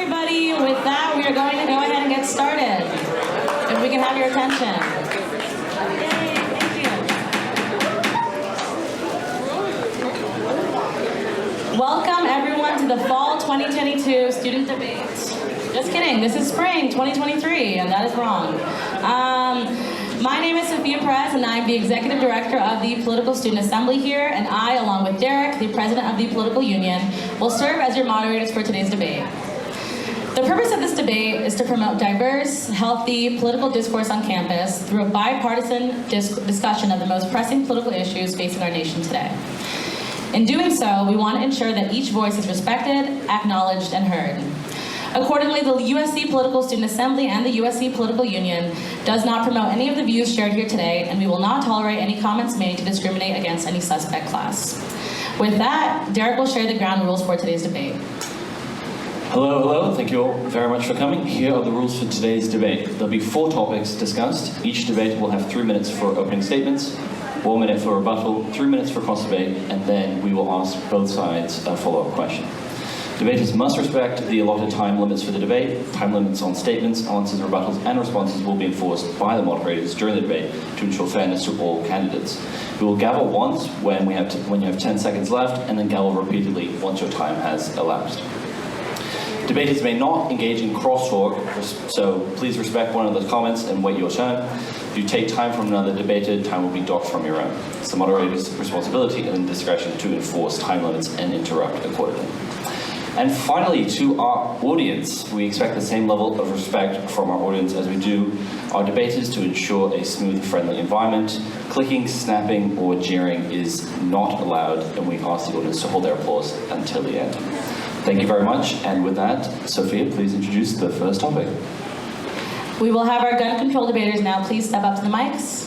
everybody. With that, we are going to go ahead and get started. If we can have your attention. Yay, thank you. Welcome everyone to the Fall 2022 Student Debate. Just kidding, this is Spring 2023, and that is wrong. My name is Sophia Perez, and I'm the Executive Director of the Political Student Assembly here, and I, along with Darik, the President of the Political Union, will serve as your moderators for today's debate. The purpose of this debate is to promote diverse, healthy political discourse on campus through a bipartisan discussion of the most pressing political issues facing our nation today. In doing so, we want to ensure that each voice is respected, acknowledged, and heard. Accordingly, the USC Political Student Assembly and the USC Political Union does not promote any of the views shared here today, and we will not tolerate any comments made to discriminate against any suspect class. With that, Darik will share the ground rules for today's debate. Hello. Thank you all very much for coming. Here are the rules for today's debate. There'll be 4 topics discussed. Each debate will have 3 minutes for opening statements, 1 minute for rebuttal, 3 minutes for cross debate, and then we will ask both sides a follow-up question. Debaters must respect the allotted time limits for the debate. Time limits on statements, answers, rebuttals, and responses will be enforced by the moderators during the debate to ensure fairness to all candidates. We will gavel once when you have 10 seconds left, and then gavel repeatedly once your time has elapsed. Debaters may not engage in crosstalk, so please respect one another's comments and wait your turn. If you take time from another debater, time will be docked from your own. It's the moderator's responsibility and discretion to enforce time limits and interrupt accordingly. And finally, to our audience, we expect the same level of respect from our audience as we do our debaters to ensure a smooth, friendly environment. Clicking, snapping, or jeering is not allowed, and we ask the audience to hold their applause until the end. Thank you very much, and with that, Sophia, please introduce the first topic. We will have our gun control debaters now please step up to the mics.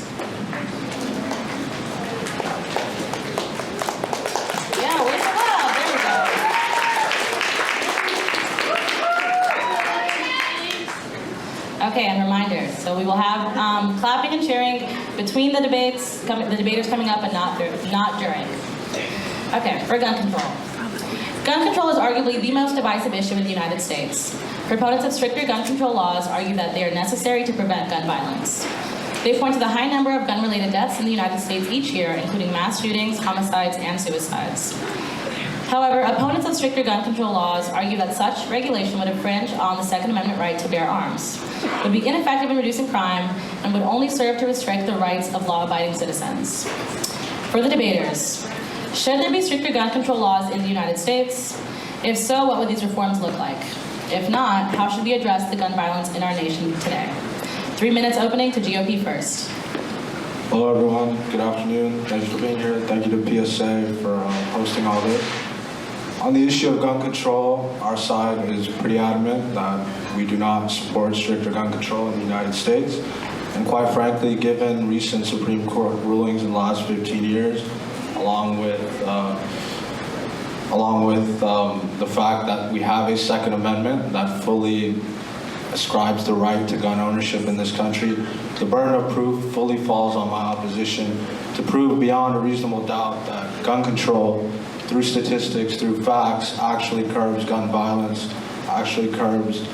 Okay, and reminders. So we will have clapping and cheering between the debaters coming up, and not during. Okay, for gun control. Gun control is arguably the most divisive issue in the United States. Proponents of stricter gun control laws argue that they are necessary to prevent gun violence. They point to the high number of gun-related deaths in the United States each year, including mass shootings, homicides, and suicides. However, opponents of stricter gun control laws argue that such regulation would infringe on the Second Amendment right to bear arms, would be ineffective in reducing crime, and would only serve to restrict the rights of law-abiding citizens. For the debaters, should there be stricter gun control laws in the United States? If so, what would these reforms look like? If not, how should we address the gun violence in our nation today? 3 minutes opening to GOP first. Hello everyone, good afternoon. Thank you for being here. Thank you to PSA for hosting all this. On the issue of gun control, our side is pretty adamant that we do not support stricter gun control in the United States. And quite frankly, given recent Supreme Court rulings in the last 15 years, along with the fact that we have a Second Amendment that fully ascribes the right to gun ownership in this country, the burden of proof fully falls on my opposition to prove beyond a reasonable doubt that gun control, through statistics, through facts, actually curbs gun violence, actually curbs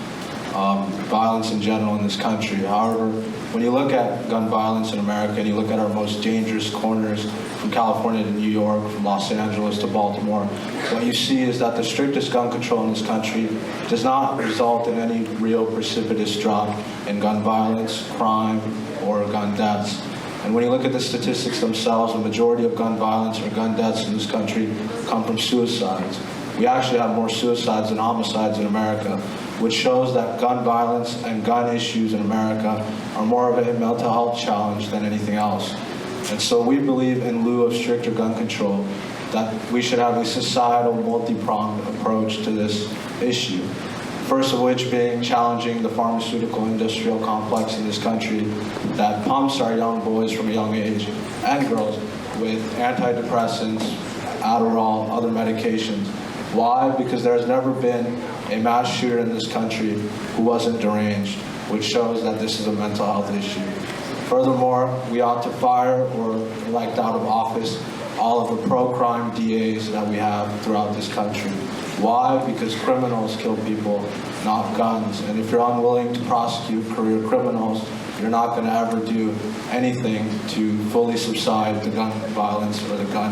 violence in general in this country. However, when you look at gun violence in America and you look at our most dangerous corners from California to New York, from Los Angeles to Baltimore, what you see is that the strictest gun control in this country does not result in any real precipitous drop in gun violence, crime, or gun deaths. And when you look at the statistics themselves, the majority of gun violence or gun deaths in this country come from suicides. We actually have more suicides than homicides in America, which shows that gun violence and gun issues in America are more of a mental health challenge than anything else. And so we believe, in lieu of stricter gun control, that we should have a societal, multi-pronged approach to this issue. First of which being challenging the pharmaceutical industrial complex in this country that pumps our young boys from a young age, and girls, with antidepressants, Adderall, other medications. Why? Because there has never been a mass shooter in this country who wasn't deranged, which shows that this is a mental health issue. Furthermore, we ought to fire or elect out of office all of the pro-crime DAs that we have throughout this country. Why? Because criminals kill people not guns. And if you're unwilling to prosecute career criminals, you're not going to ever do anything to fully subside the gun violence or the gun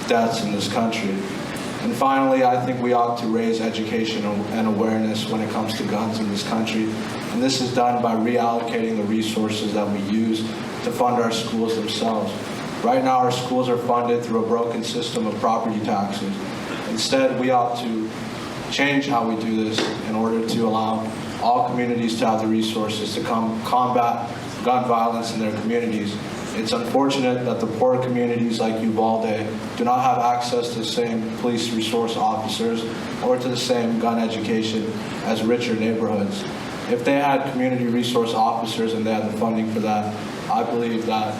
deaths in this country. And finally, I think we ought to raise education and awareness when it comes to guns in this country. And this is done by reallocating the resources that we use to fund our schools themselves. Right now, our schools are funded through a broken system of property taxes. Instead, we ought to change how we do this in order to allow all communities to have the resources to combat gun violence in their communities. It's unfortunate that the poor communities like Uvalde do not have access to the same police resource officers or to the same gun education as richer neighborhoods. If they had community resource officers and they had the funding for that, I believe that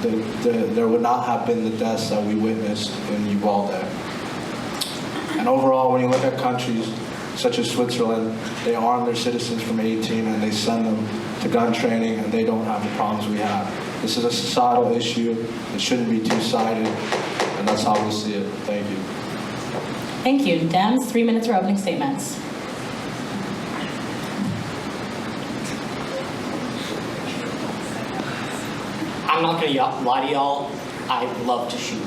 there would not have been the deaths that we witnessed in Uvalde. And overall, when you look at countries such as Switzerland, they arm their citizens from 18 and they send them to gun training, and they don't have the problems we have. This is a societal issue. It shouldn't be two-sided, and that's how we see it. Thank you. Thank you. Dems, 3 minutes for opening statements. I'm not going to lie to y'all, I love to shoot.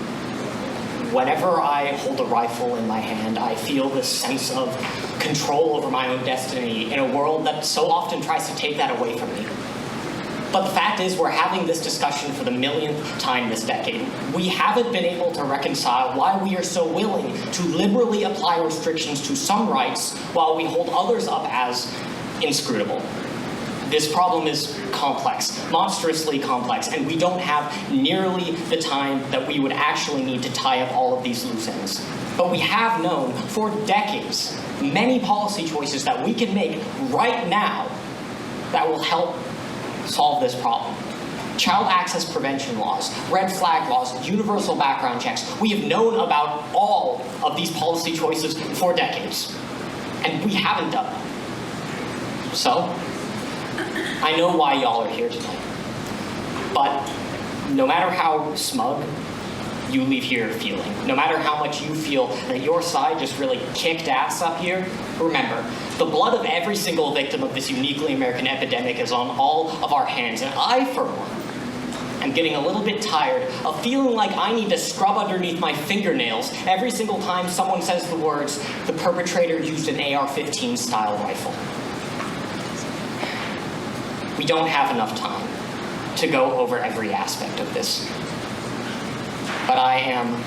Whenever I hold a rifle in my hand, I feel this sense of control over my own destiny in a world that so often tries to take that away from me. But the fact is, we're having this discussion for the millionth time this decade. We haven't been able to reconcile why we are so willing to liberally apply restrictions to some rights while we hold others up as inscrutable. This problem is complex, monstrously complex, and we don't have nearly the time that we would actually need to tie up all of these loose ends. But we have known for decades many policy choices that we can make right now that will help solve this problem. Child access prevention laws, red flag laws, universal background checks. We have known about all of these policy choices for decades, and we haven't done them. So, I know why y'all are here tonight, but no matter how smug you leave here feeling, no matter how much you feel that your side just really kicked ass up here, remember, the blood of every single victim of this uniquely American epidemic is on all of our hands, and I, for one, am getting a little bit tired of feeling like I need to scrub underneath my fingernails every single time someone says the words, "the perpetrator used an AR-15 style rifle." We don't have enough time to go over every aspect of this. But I am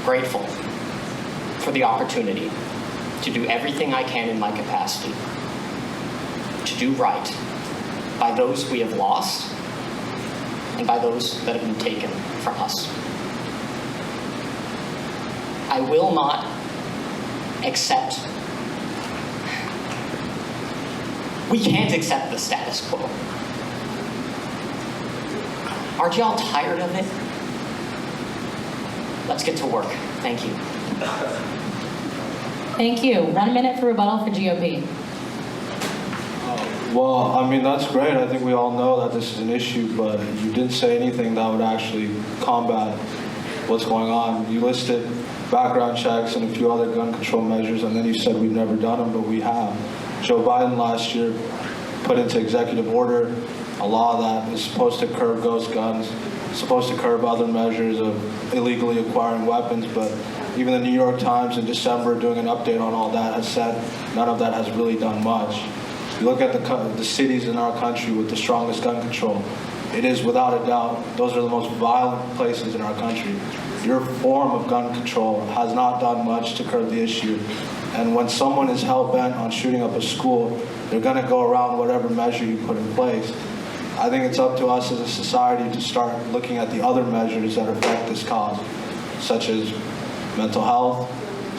grateful for the opportunity to do everything I can in my capacity to do right by those we have lost and by those that have been taken from us. I will not accept. We can't accept the status quo. Aren't y'all tired of it? Let's get to work. Thank you. Thank you. 1 minute for rebuttal for GOP. Well, I mean, that's great. I think we all know that this is an issue, but you didn't say anything that would actually combat what's going on. You listed background checks and a few other gun control measures, and then you said we've never done them, but we have. Joe Biden last year put into executive order a law that is supposed to curb ghost guns, supposed to curb other measures of illegally acquiring weapons, but even the New York Times in December doing an update on all that has said none of that has really done much. You look at the cities in our country with the strongest gun control, it is without a doubt, those are the most violent places in our country. Your form of gun control has not done much to curb the issue. And when someone is hell-bent on shooting up a school, they're going to go around whatever measure you put in place. I think it's up to us as a society to start looking at the other measures that affect this cause, such as mental health,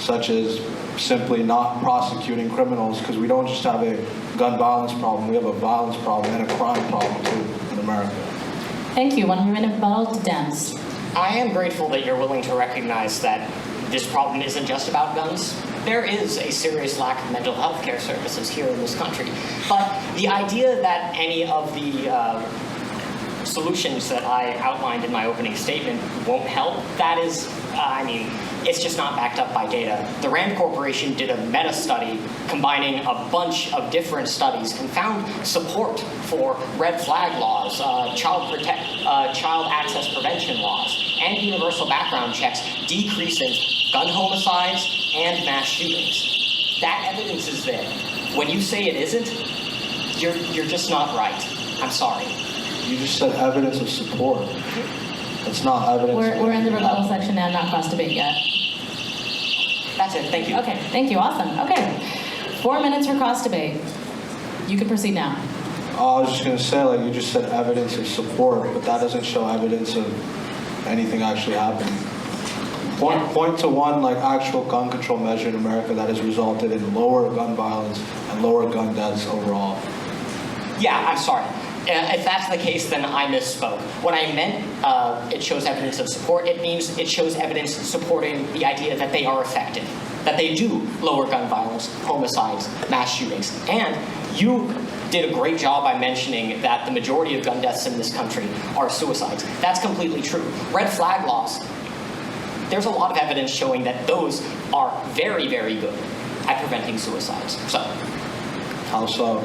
such as simply not prosecuting criminals, because we don't just have a gun violence problem, we have a violence problem and a crime problem too in America. Thank you. 1 minute rebuttal to Dems. I am grateful that you're willing to recognize that this problem isn't just about guns. There is a serious lack of mental health care services here in this country. But the idea that any of the solutions that I outlined in my opening statement won't help, that is, it's just not backed up by data. The RAND Corporation did a meta-study combining a bunch of different studies and found support for red flag laws, child access prevention laws, and universal background checks decreasing gun homicides and mass shootings. That evidence is there. When you say it isn't, you're just not right. I'm sorry. You just said evidence of support. It's not evidence. We're in the rebuttal section now, not cross debate yet. That's it. Thank you. Okay, thank you. Awesome. Okay, 4 minutes for cross debate. You can proceed now. I was just going to say, like, you just said evidence of support, but that doesn't show evidence of anything actually happening. Point to one, like, actual gun control measure in America that has resulted in lower gun violence and lower gun deaths overall. Yeah, I'm sorry. If that's the case, then I misspoke. When I meant it shows evidence of support, it means it shows evidence supporting the idea that they are effective, that they do lower gun violence, homicides, mass shootings. And you did a great job by mentioning that the majority of gun deaths in this country are suicides. That's completely true. Red flag laws, there's a lot of evidence showing that those are very, very good at preventing suicides. So. How so?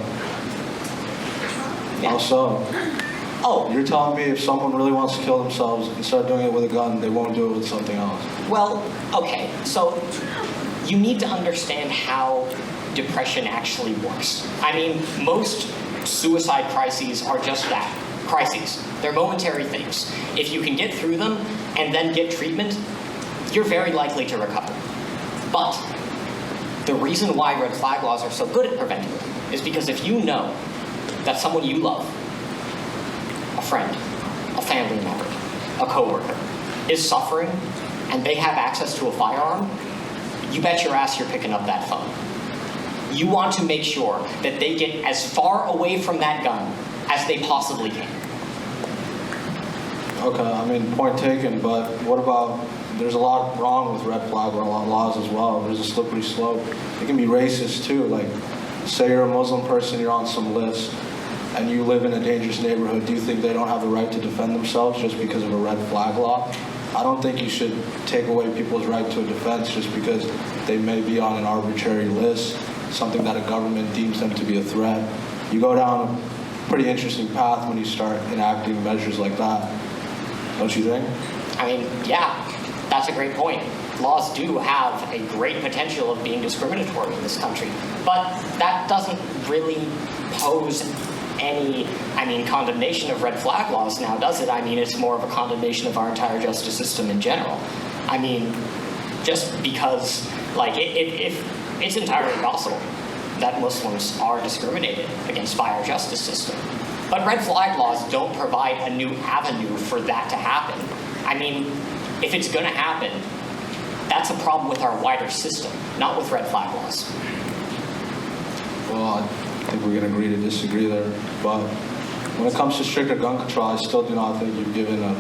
Yeah. How so? Oh. You're telling me if someone really wants to kill themselves and start doing it with a gun, they won't do it with something else? Well, okay, so you need to understand how depression actually works. I mean, most suicide crises are just that, crises. They're momentary things. If you can get through them and then get treatment, you're very likely to recover. But the reason why red flag laws are so good at preventing them is because if you know that someone you love, a friend, a family member, a coworker, is suffering and they have access to a firearm, you bet your ass you're picking up that phone. You want to make sure that they get as far away from that gun as they possibly can. Okay, I mean, point taken, but what about, there's a lot wrong with red flag laws as well. There's a slippery slope. It can be racist too. Like, say you're a Muslim person, you're on some list, and you live in a dangerous neighborhood. Do you think they don't have the right to defend themselves just because of a red flag law? I don't think you should take away people's right to a defense just because they may be on an arbitrary list, something that a government deems them to be a threat. You go down a pretty interesting path when you start enacting measures like that, don't you think? I mean, yeah, that's a great point. Laws do have a great potential of being discriminatory in this country, but that doesn't really pose any, condemnation of red flag laws now, does it? I mean, it's more of a condemnation of our entire justice system in general. I mean, just because, if it's entirely possible that Muslims are discriminated against by our justice system. But red flag laws don't provide a new avenue for that to happen. I mean, if it's going to happen, that's a problem with our wider system, not with red flag laws. Well, I think we're going to agree to disagree there. But when it comes to stricter gun control, I still do not think you've given a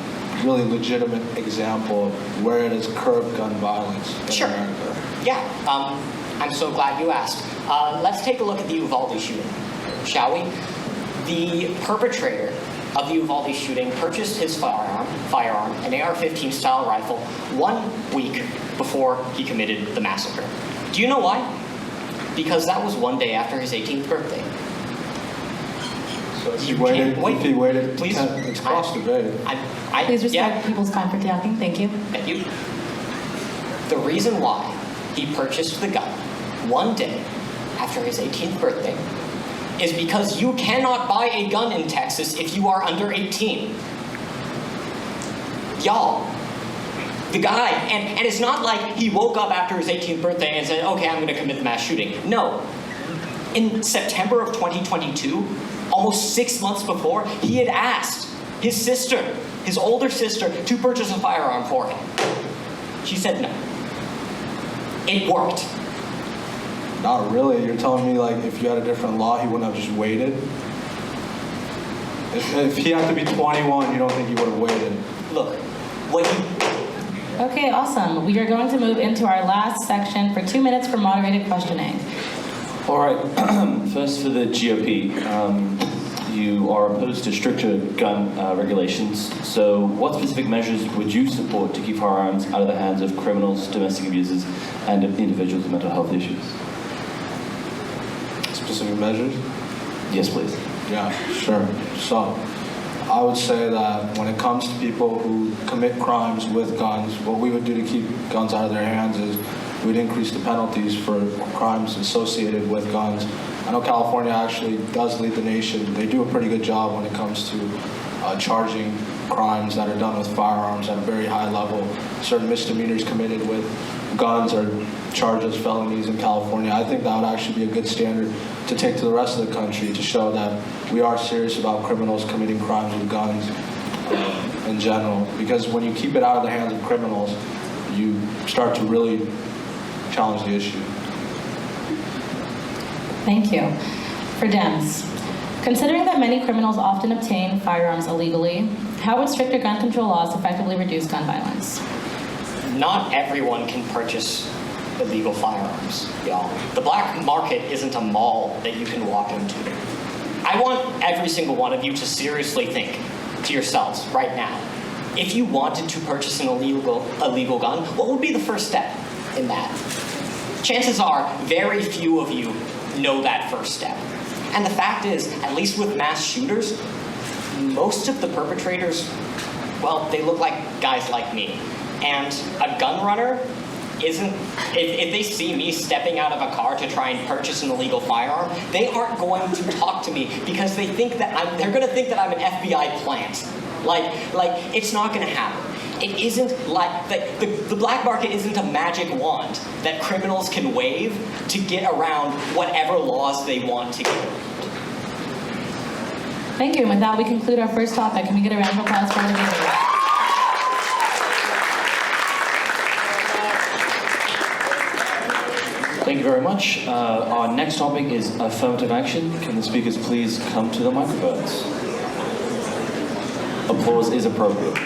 really legitimate example of where it has curbed gun violence in America. Yeah, I'm so glad you asked. Let's take a look at the Uvalde shooting, shall we? The perpetrator of the Uvalde shooting purchased his firearm, an AR-15 style rifle, 1 week before he committed the massacre. Do you know why? Because that was 1 day after his 18th birthday. So if he waited, please. It's cross debate. Please respect people's time for talking. Thank you. Thank you. The reason why he purchased the gun 1 day after his 18th birthday is because you cannot buy a gun in Texas if you are under 18. Y'all, the guy, and it's not like he woke up after his 18th birthday and said, okay, I'm going to commit the mass shooting. No. In September of 2022, almost 6 months before, he had asked his sister, his older sister, to purchase a firearm for him. She said no. It worked. Not really. You're telling me, like, if you had a different law, he wouldn't have just waited? If he had to be 21, you don't think he would have waited? Look, what you... Okay, awesome. We are going to move into our last section for 2 minutes for moderated questioning. All right. First for the GOP. you are opposed to stricter gun regulations. So what specific measures would you support to keep firearms out of the hands of criminals, domestic abusers, and individuals with mental health issues? Specific measures? Yes, please. Yeah, sure. So, I would say that when it comes to people who commit crimes with guns, what we would do to keep guns out of their hands is we'd increase the penalties for crimes associated with guns. I know California actually does lead the nation. They do a pretty good job when it comes to charging crimes that are done with firearms at a very high level. Certain misdemeanors committed with guns are charged as felonies in California. I think that would actually be a good standard to take to the rest of the country to show that we are serious about criminals committing crimes with guns in general. Because when you keep it out of the hands of criminals, you start to really challenge the issue. Thank you. For Dems, considering that many criminals often obtain firearms illegally, how would stricter gun control laws effectively reduce gun violence? Not everyone can purchase illegal firearms, y'all. The black market isn't a mall that you can walk into. I want every single one of you to seriously think to yourselves right now, if you wanted to purchase an illegal gun, what would be the first step in that? Chances are very few of you know that first step. And the fact is, at least with mass shooters, most of the perpetrators, well, they look like guys like me. And a gun runner isn't, if they see me stepping out of a car to try and purchase an illegal firearm, they aren't going to talk to me because they think that they're going to think that I'm an FBI plant. Like it's not going to happen. It isn't like, the black market isn't a magic wand that criminals can wave to get around whatever laws they want to get around. Thank you. And with that, we conclude our first topic. Can we get a round of applause for our debaters? Thank you very much. Our next topic is affirmative action. Can the speakers please come to the microphones? Applause is appropriate.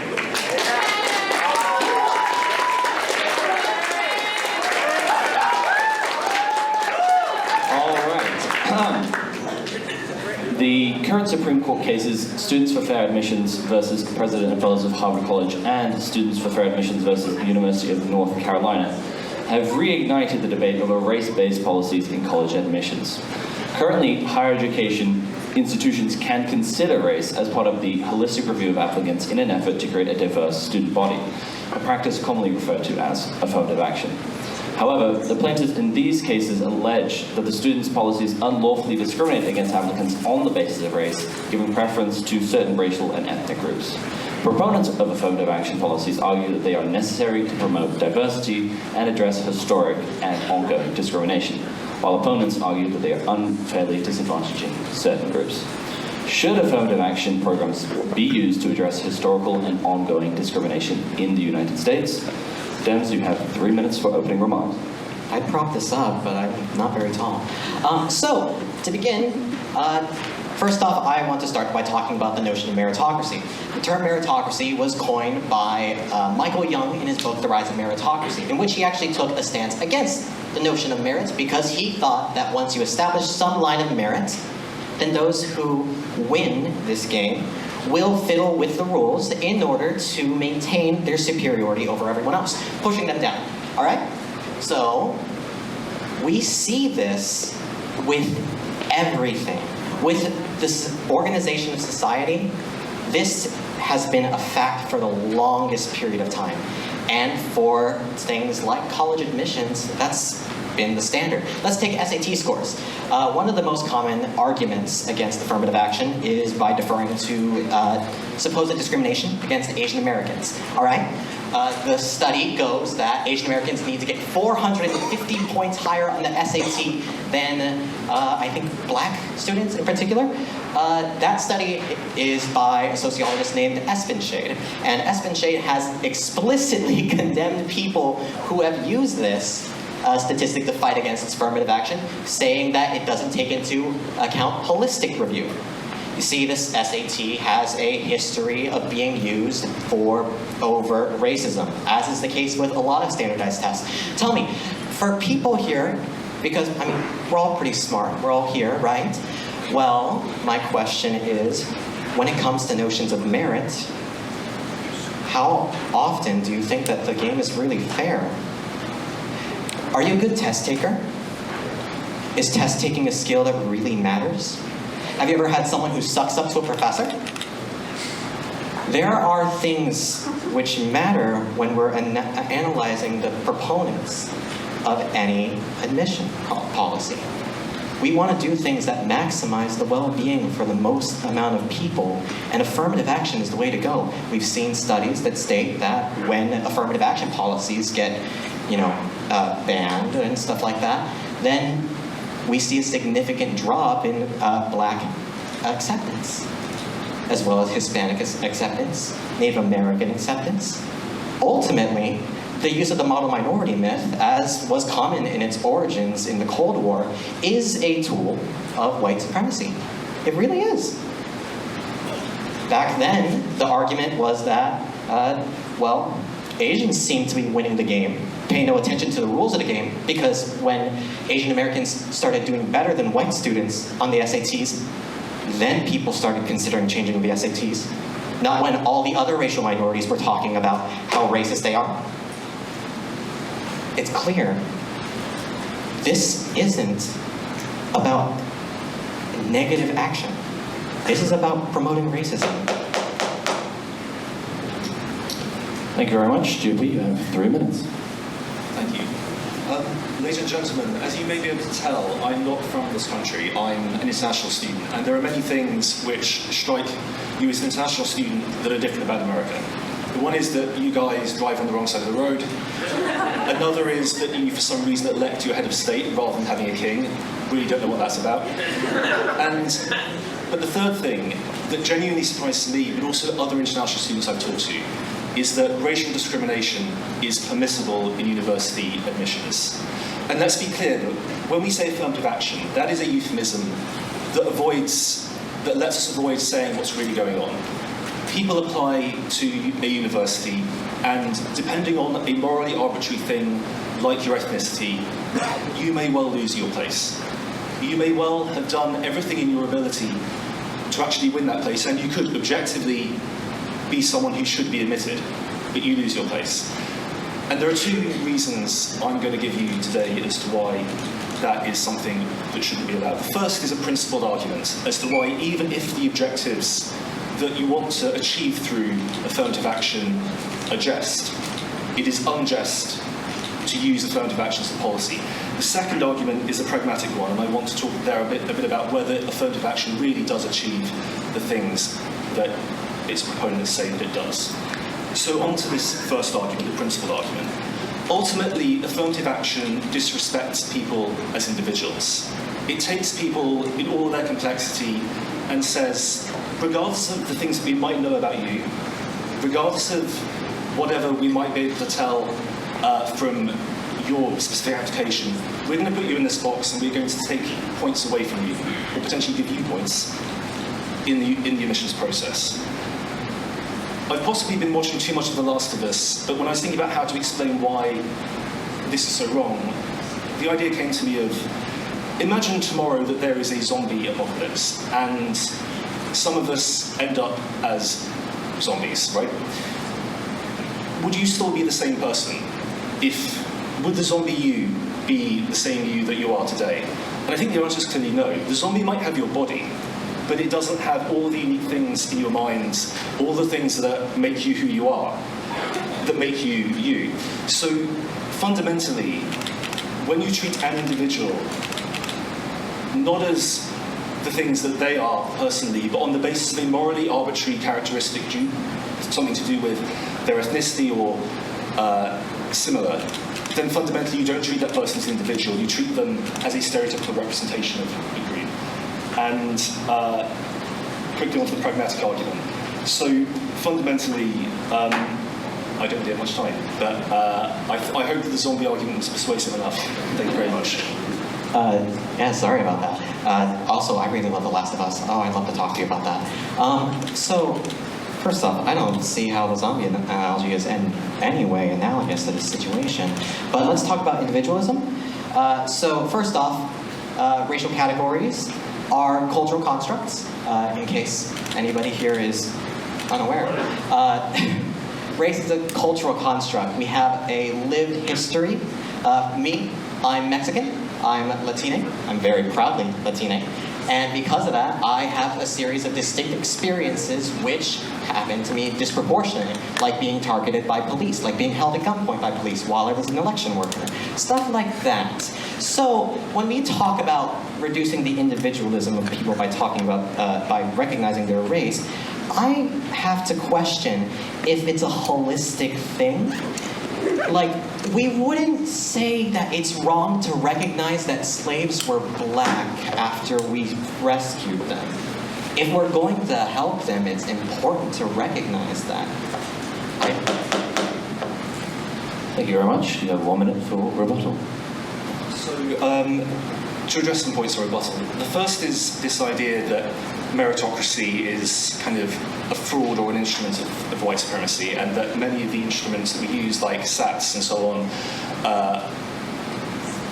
All right. The current Supreme Court cases, Students for Fair Admissions versus President and Fellows of Harvard College and Students for Fair Admissions versus the University of North Carolina, have reignited the debate over race-based policies in college admissions. Currently, higher education institutions can consider race as part of the holistic review of applicants in an effort to create a diverse student body, a practice commonly referred to as affirmative action. However, the plaintiffs in these cases allege that the students' policies unlawfully discriminate against applicants on the basis of race, giving preference to certain racial and ethnic groups. Proponents of affirmative action policies argue that they are necessary to promote diversity and address historic and ongoing discrimination, while opponents argue that they are unfairly disadvantaging certain groups. Should affirmative action programs be used to address historical and ongoing discrimination in the United States? Dems, you have 3 minutes for opening remarks. I'd prop this up, but I'm not very tall. So, to begin, first off, I want to start by talking about the notion of meritocracy. The term meritocracy was coined by Michael Jong in his book, The Rise of Meritocracy, in which he actually took a stance against the notion of merit because he thought that once you establish some line of merit, then those who win this game will fiddle with the rules in order to maintain their superiority over everyone else, pushing them down. All right? So, we see this with everything. With this organization of society, this has been a fact for the longest period of time. And for things like college admissions, that's been the standard. Let's take SAT scores. One of the most common arguments against affirmative action is by deferring to supposed discrimination against Asian Americans. All right? The study goes that Asian Americans need to get 450 points higher on the SAT than, I think, black students in particular. That study is by a sociologist named Espenshade. And Espenshade has explicitly condemned people who have used this statistic to fight against affirmative action, saying that it doesn't take into account holistic review. You see, this SAT has a history of being used for overt racism, as is the case with a lot of standardized tests. Tell me, for people here, because, I mean, we're all pretty smart, we're all here, right? Well, my question is, when it comes to notions of merit, how often do you think that the game is really fair? Are you a good test taker? Is test taking a skill that really matters? Have you ever had someone who sucks up to a professor? There are things which matter when we're analyzing the proponents of any admission policy. We want to do things that maximize the well-being for the most amount of people, and affirmative action is the way to go. We've seen studies that state that when affirmative action policies get, banned and stuff like that, then we see a significant drop in Black acceptance, as well as Hispanic acceptance, Native American acceptance. Ultimately, the use of the model minority myth, as was common in its origins in the Cold War, is a tool of white supremacy. It really is. Back then, the argument was that, Asians seem to be winning the game, paying no attention to the rules of the game, because when Asian Americans started doing better than white students on the SATs, then people started considering changing the SATs. Not when all the other racial minorities were talking about how racist they are. It's clear, this isn't about negative action. This is about promoting racism. Thank you very much. Julie, you have 3 minutes. Thank you. Ladies and gentlemen, as you may be able to tell, I'm not from this country. I'm an international student, and there are many things which strike you as an international student that are different about America. The one is that you guys drive on the wrong side of the road. Another is that you, for some reason, elect your head of state rather than having a king. Really don't know what that's about. But the third thing that genuinely surprises me, but also other international students I've talked to, is that racial discrimination is permissible in university admissions. And let's be clear, that when we say affirmative action, that is a euphemism that lets us avoid saying what's really going on. People apply to a university, and depending on a morally arbitrary thing like your ethnicity, you may well lose your place. You may well have done everything in your ability to actually win that place, and you could objectively be someone who should be admitted, but you lose your place. And there are two reasons I'm going to give you today as to why that is something that shouldn't be allowed. The first is a principled argument as to why, even if the objectives that you want to achieve through affirmative action are just, it is unjust to use affirmative action as a policy. The second argument is a pragmatic one, and I want to talk there a bit about whether affirmative action really does achieve the things that its proponents say that it does. So on to this first argument, the principled argument. Ultimately, affirmative action disrespects people as individuals. It takes people in all their complexity and says, regardless of the things that we might know about you, regardless of whatever we might be able to tell from your specific application, we're going to put you in this box and we're going to take points away from you, or potentially give you points in the admissions process. I've possibly been watching too much of The Last of Us, but when I was thinking about how to explain why this is so wrong, the idea came to me of, imagine tomorrow that there is a zombie apocalypse, and some of us end up as zombies, right? Would you still be the same person? Would the zombie you be the same you that you are today? And I think the answer is clearly no. The zombie might have your body, but it doesn't have all the unique things in your mind, all the things that make you who you are, that make you you. So fundamentally, when you treat an individual not as the things that they are personally, but on the basis of a morally arbitrary characteristic, something to do with their ethnicity or similar, then fundamentally you don't treat that person as an individual, you treat them as a stereotypical representation of a group. And quickly on to the pragmatic argument. So fundamentally, I don't really have much time, but I hope that the zombie argument was persuasive enough. Thank you very much. Yeah, sorry about that. Also, I really love The Last of Us. Oh, I'd love to talk to you about that. So, first off, I don't see how the zombie analogy is in any way analogous to this situation. But let's talk about individualism. So, first off, racial categories are cultural constructs, in case anybody here is unaware. Race is a cultural construct. We have a lived history. Me, I'm Mexican. I'm Latine. I'm very proudly Latine. And because of that, I have a series of distinct experiences which happen to me disproportionately, like being targeted by police, like being held at gunpoint by police while I was an election worker, stuff like that. So when we talk about reducing the individualism of people by talking about, by recognizing their race, I have to question if it's a holistic thing. Like, we wouldn't say that it's wrong to recognize that slaves were black after we rescued them. If we're going to help them, it's important to recognize that. Thank you very much. You have 1 minute for rebuttal. So, to address some points of rebuttal, the first is this idea that meritocracy is kind of a fraud or an instrument of white supremacy, and that many of the instruments that we use, like SATs and so on,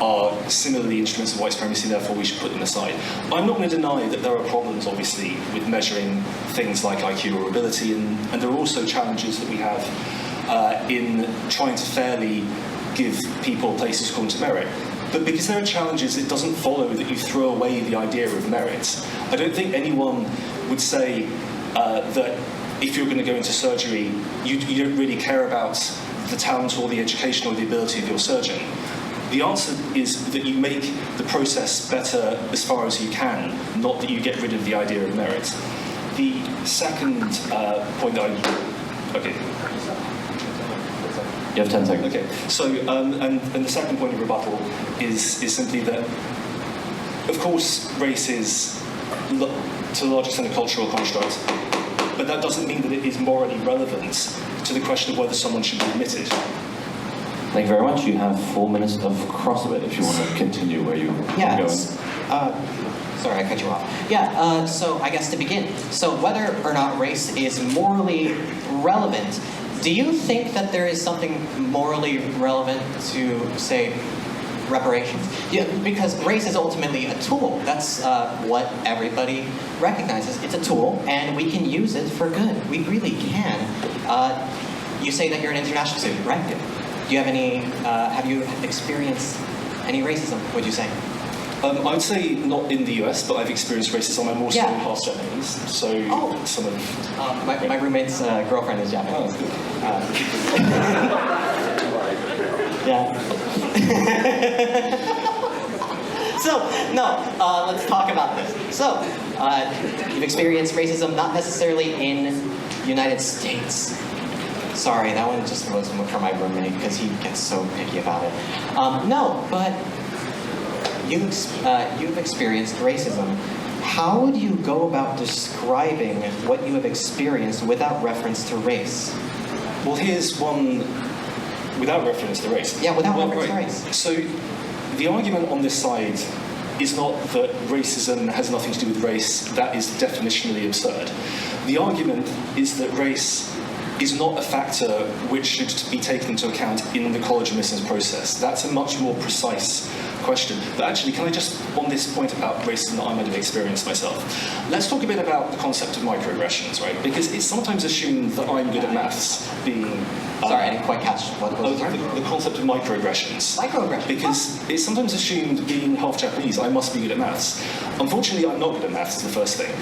are similarly instruments of white supremacy, and therefore we should put them aside. I'm not going to deny that there are problems, obviously, with measuring things like IQ or ability, and there are also challenges that we have in trying to fairly give people places according to merit. But because there are challenges, it doesn't follow that you throw away the idea of merit. I don't think anyone would say that if you're going to go into surgery, you don't really care about the talent or the education or the ability of your surgeon. The answer is that you make the process better as far as you can, not that you get rid of the idea of merit. The second point that okay. You have 10 seconds. Okay, so, and the second point of rebuttal is simply that, of course, race is, to the large extent, a cultural construct, but that doesn't mean that it is morally relevant to the question of whether someone should be admitted. Thank you very much. You have 4 minutes of crossover if you want to continue where you're going. Sorry, I cut you off. Yeah, so I guess to begin, so whether or not race is morally relevant, do you think that there is something morally relevant to, say, reparations? Yeah, because race is ultimately a tool. That's what everybody recognizes. It's a tool, and we can use it for good. We really can. You say that you're an international student, right? Do you have any, have you experienced any racism, would you say? I would say not in the US, but I've experienced racism. I'm also half Japanese, so some of... My roommate's girlfriend is Japanese. Yeah. So, no, let's talk about this. So, you've experienced racism not necessarily in United States. Sorry, that one just was for my roommate because he gets so picky about it. No, but you've experienced racism. How would you go about describing what you have experienced without reference to race? Well, here's one without reference to race. Yeah, without reference to race. So the argument on this side is not that racism has nothing to do with race. That is definitionally absurd. The argument is that race is not a factor which should be taken into account in the college admissions process. That's a much more precise question. But actually, can I just, on this point about racism that I might have experienced myself, let's talk a bit about the concept of microaggressions, right? Because it's sometimes assumed that I'm good at maths, being... Sorry, I didn't quite catch what was the concept of microaggressions. Microaggressions? Because it's sometimes assumed, being half Japanese, I must be good at maths. Unfortunately, I'm not good at maths, is the first thing.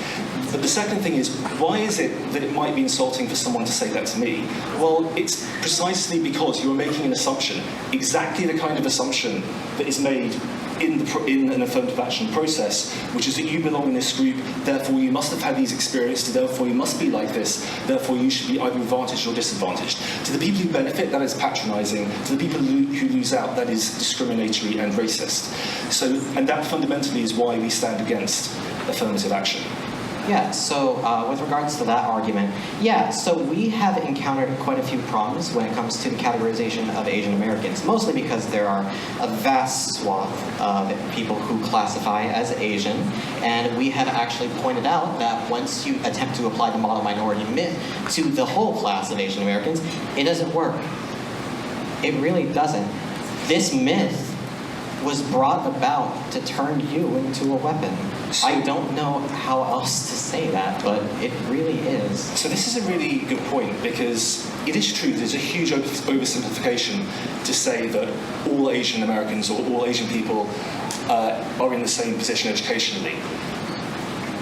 But the second thing is, why is it that it might be insulting for someone to say that to me? Well, it's precisely because you are making an assumption, exactly the kind of assumption that is made in an affirmative action process, which is that you belong in this group, therefore you must have had these experiences, therefore you must be like this, therefore you should be either advantaged or disadvantaged. To the people who benefit, that is patronizing. To the people who lose out, that is discriminatory and racist. So, and that fundamentally is why we stand against affirmative action. Yeah, so with regards to that argument, so we have encountered quite a few problems when it comes to the categorization of Asian Americans, mostly because there are a vast swath of people who classify as Asian, and we have actually pointed out that once you attempt to apply the model minority myth to the whole class of Asian Americans, it doesn't work. It really doesn't. This myth was brought about to turn you into a weapon. I don't know how else to say that, but it really is. So this is a really good point, because it is true there's a huge oversimplification to say that all Asian Americans or all Asian people are in the same position educationally.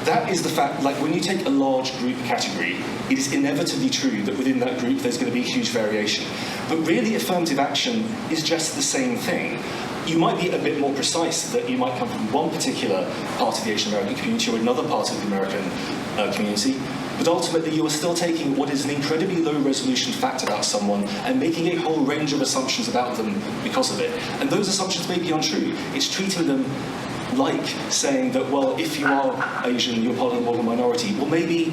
That is the fact, like when you take a large group category, it is inevitably true that within that group there's going to be huge variation. But really affirmative action is just the same thing. You might be a bit more precise, that you might come from one particular part of the Asian American community or another part of the American community, but ultimately you are still taking what is an incredibly low resolution fact about someone and making a whole range of assumptions about them because of it. And those assumptions may be untrue. It's treating them like saying that, well, if you are Asian, you're part of the model minority. Well, maybe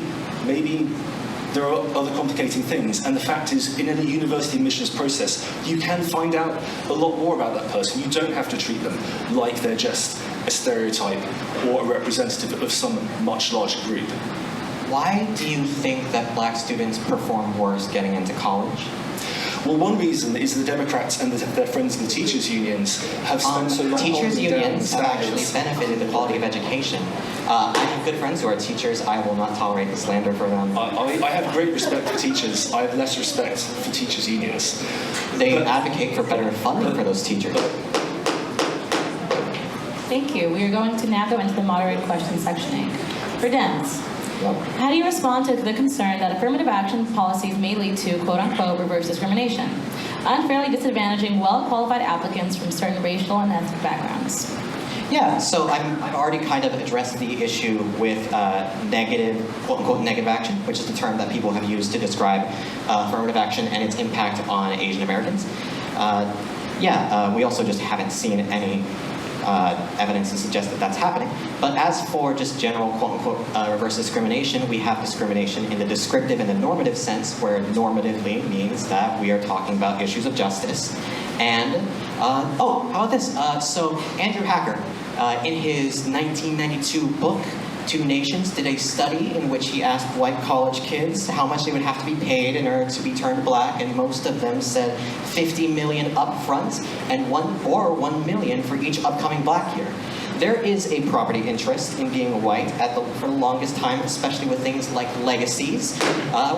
there are other complicating things, and the fact is, in a university admissions process, you can find out a lot more about that person. You don't have to treat them like they're just a stereotype or a representative of some much larger group. Why do you think that black students perform worse getting into college? Well, one reason is the Democrats and their friends in the teachers' unions have spent so long Teachers' holding down unions have actually standards. benefited the quality of education. I have good friends who are teachers. I will not tolerate the slander for them. I have great respect for teachers. I have less respect for teachers' unions. They advocate for better funding for those teachers. Thank you. We are going to now go into the moderated question sectioning. For Dems, how do you respond to the concern that affirmative action policies may lead to quote-unquote reverse discrimination, unfairly disadvantaging well-qualified applicants from certain racial and ethnic backgrounds? Yeah, so I've already kind of addressed the issue with negative, quote-unquote negative action, which is the term that people have used to describe affirmative action and its impact on Asian Americans. We also just haven't seen any evidence to suggest that that's happening. But as for just general quote-unquote reverse discrimination, we have discrimination in the descriptive and the normative sense, where normatively means that we are talking about issues of justice. And, how about this? So Andrew Hacker, in his 1992 book, Two Nations, did a study in which he asked white college kids how much they would have to be paid in order to be turned black, and most of them said $50 million up front and $1 million for each upcoming black year. There is a property interest in being white for the longest time, especially with things like legacies.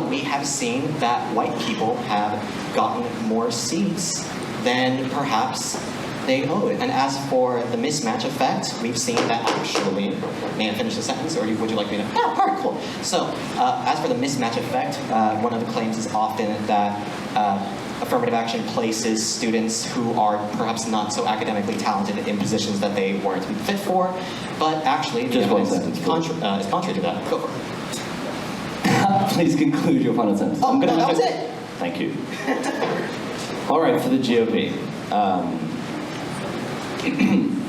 We have seen that white people have gotten more seats than perhaps they owe it. And as for the mismatch effect, we've seen that actually. May I finish the sentence, or would you like me to? Yeah, all right, cool. So, as for the mismatch effect, one of the claims is often that affirmative action places students who are perhaps not so academically talented in positions that they weren't fit for, but actually the evidence is contrary to that. Go for it. Please conclude your final sentence. Oh, no, that was it. Thank you. All right, for the GOP.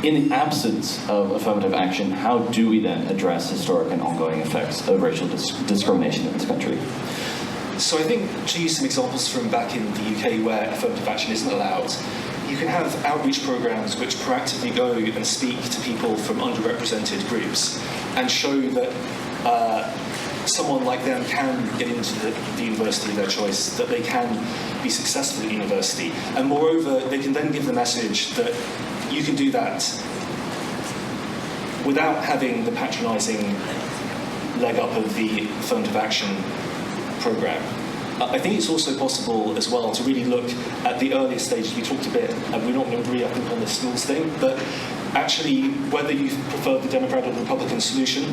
In the absence of affirmative action, how do we then address historic and ongoing effects of racial discrimination in this country? So I think, to use some examples from back in the UK where affirmative action isn't allowed, you can have outreach programs which proactively go and speak to people from underrepresented groups and show that someone like them can get into the university of their choice, that they can be successful at university. And moreover, they can then give the message that you can do that without having the patronising leg up of the affirmative action program. I think it's also possible as well to really look at the earlier stages. We talked a bit, and we're not going to agree, I think, on the schools thing, but actually whether you prefer the Democrat or the Republican solution,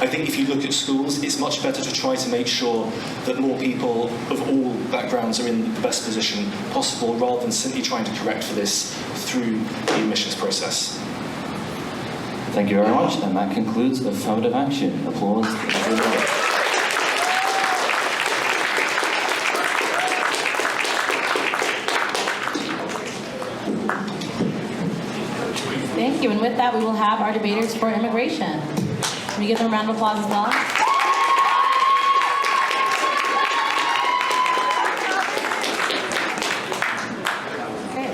I think if you look at schools, it's much better to try to make sure that more people of all backgrounds are in the best position possible, rather than simply trying to correct for this through the admissions process. Thank you very much, and that concludes affirmative action. Applause. Thank you, and with that, we will have our debaters for immigration. Can we give them a round of applause as well? Okay.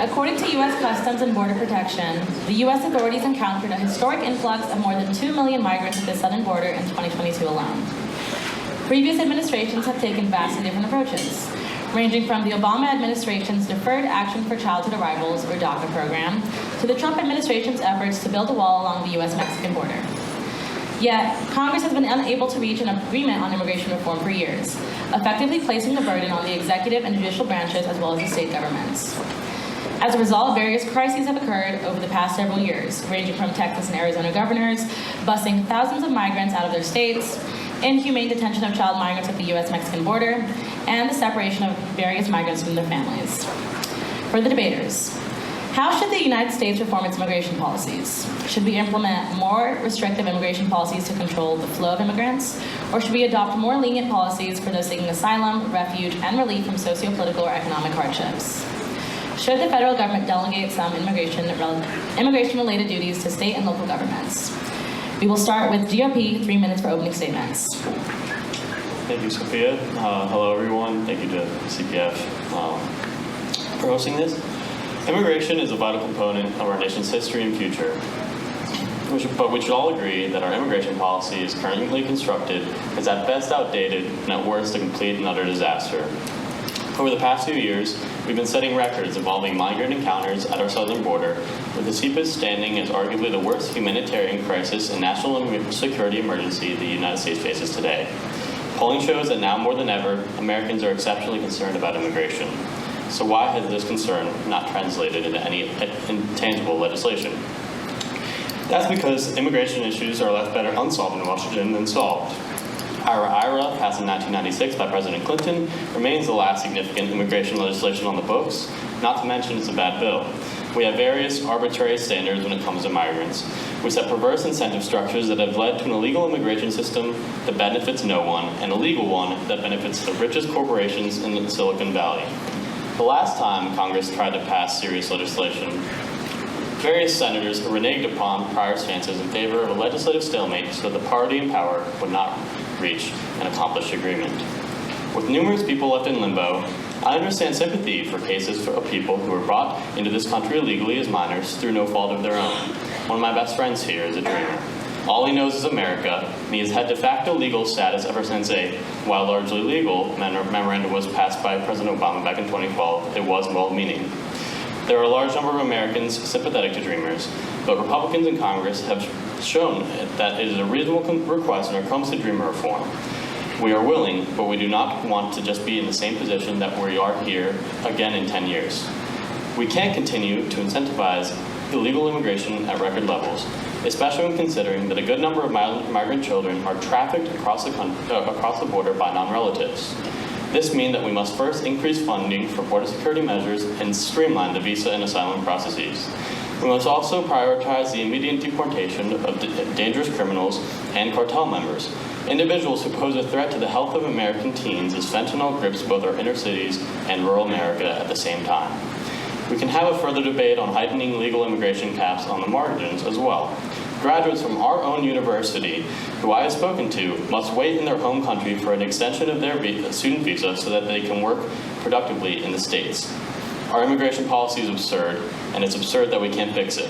According to U.S. Customs and Border Protection, the U.S. authorities encountered a historic influx of more than 2 million migrants at the southern border in 2022 alone. Previous administrations have taken vastly different approaches. ranging from the Obama administration's Deferred Action for Childhood Arrivals, or DACA program, to the Trump administration's efforts to build a wall along the U.S.-Mexican border. Yet, Congress has been unable to reach an agreement on immigration reform for years, effectively placing the burden on the executive and judicial branches as well as the state governments. As a result, various crises have occurred over the past several years, ranging from Texas and Arizona governors busing thousands of migrants out of their states, inhumane detention of child migrants at the U.S.-Mexican border, and the separation of various migrants from their families. For the debaters, how should the United States reform its immigration policies? Should we implement more restrictive immigration policies to control the flow of immigrants? Or should we adopt more lenient policies for those seeking asylum, refuge, and relief from socio-political or economic hardships? Should the federal government delegate some immigration-related duties to state and local governments? We will start with GOP, 3 minutes for opening statements. Thank you, Sophia. Hello, everyone. Thank you to CPF for hosting this. Immigration is a vital component of our nation's history and future, but we should all agree that our immigration policy as currently constructed is at best outdated and at worst a complete and utter disaster. Over the past few years, we've been setting records involving migrant encounters at our southern border, with the CPA's standing as arguably the worst humanitarian crisis and national security emergency the United States faces today. Polling shows that now more than ever, Americans are exceptionally concerned about immigration. So why has this concern not translated into any intangible legislation? That's because immigration issues are left better unsolved in Washington than solved. Our IRA, passed in 1996 by President Clinton, remains the last significant immigration legislation on the books, not to mention it's a bad bill. We have various arbitrary standards when it comes to migrants. We set perverse incentive structures that have led to an illegal immigration system that benefits no one, and a legal one that benefits the richest corporations in the Silicon Valley. The last time Congress tried to pass serious legislation, various senators reneged upon prior stances in favor of a legislative stalemate so that the party in power would not reach an accomplished agreement. With numerous people left in limbo, I understand sympathy for cases of people who were brought into this country illegally as minors through no fault of their own. One of my best friends here is a dreamer. All he knows is America, and he has had de facto legal status ever since a, while largely legal, memorandum was passed by President Obama back in 2012. It was well-meaning. There are a large number of Americans sympathetic to dreamers, but Republicans in Congress have shown that it is a reasonable request when it comes to dreamer reform. We are willing, but we do not want to just be in the same position that we are here again in 10 years. We can't continue to incentivize illegal immigration at record levels, especially when considering that a good number of migrant children are trafficked across the border by non-relatives. This means that we must first increase funding for border security measures and streamline the visa and asylum processes. We must also prioritize the immediate deportation of dangerous criminals and cartel members, individuals who pose a threat to the health of American teens as fentanyl grips both our inner cities and rural America at the same time. We can have a further debate on heightening legal immigration caps on the margins as well. Graduates from our own university, who I have spoken to, must wait in their home country for an extension of their student visa so that they can work productively in the States. Our immigration policy is absurd, and it's absurd that we can't fix it.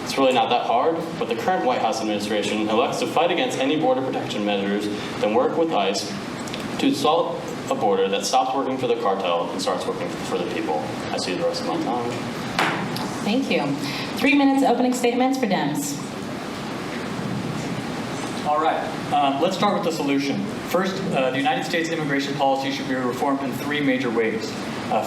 It's really not that hard, but the current White House administration elects to fight against any border protection measures, then work with ICE to install a border that stops working for the cartel and starts working for the people. I see the rest of my time. Thank you. 3 minutes opening statements for Dems. All right, let's start with the solution. First, the United States immigration policy should be reformed in 3 major ways.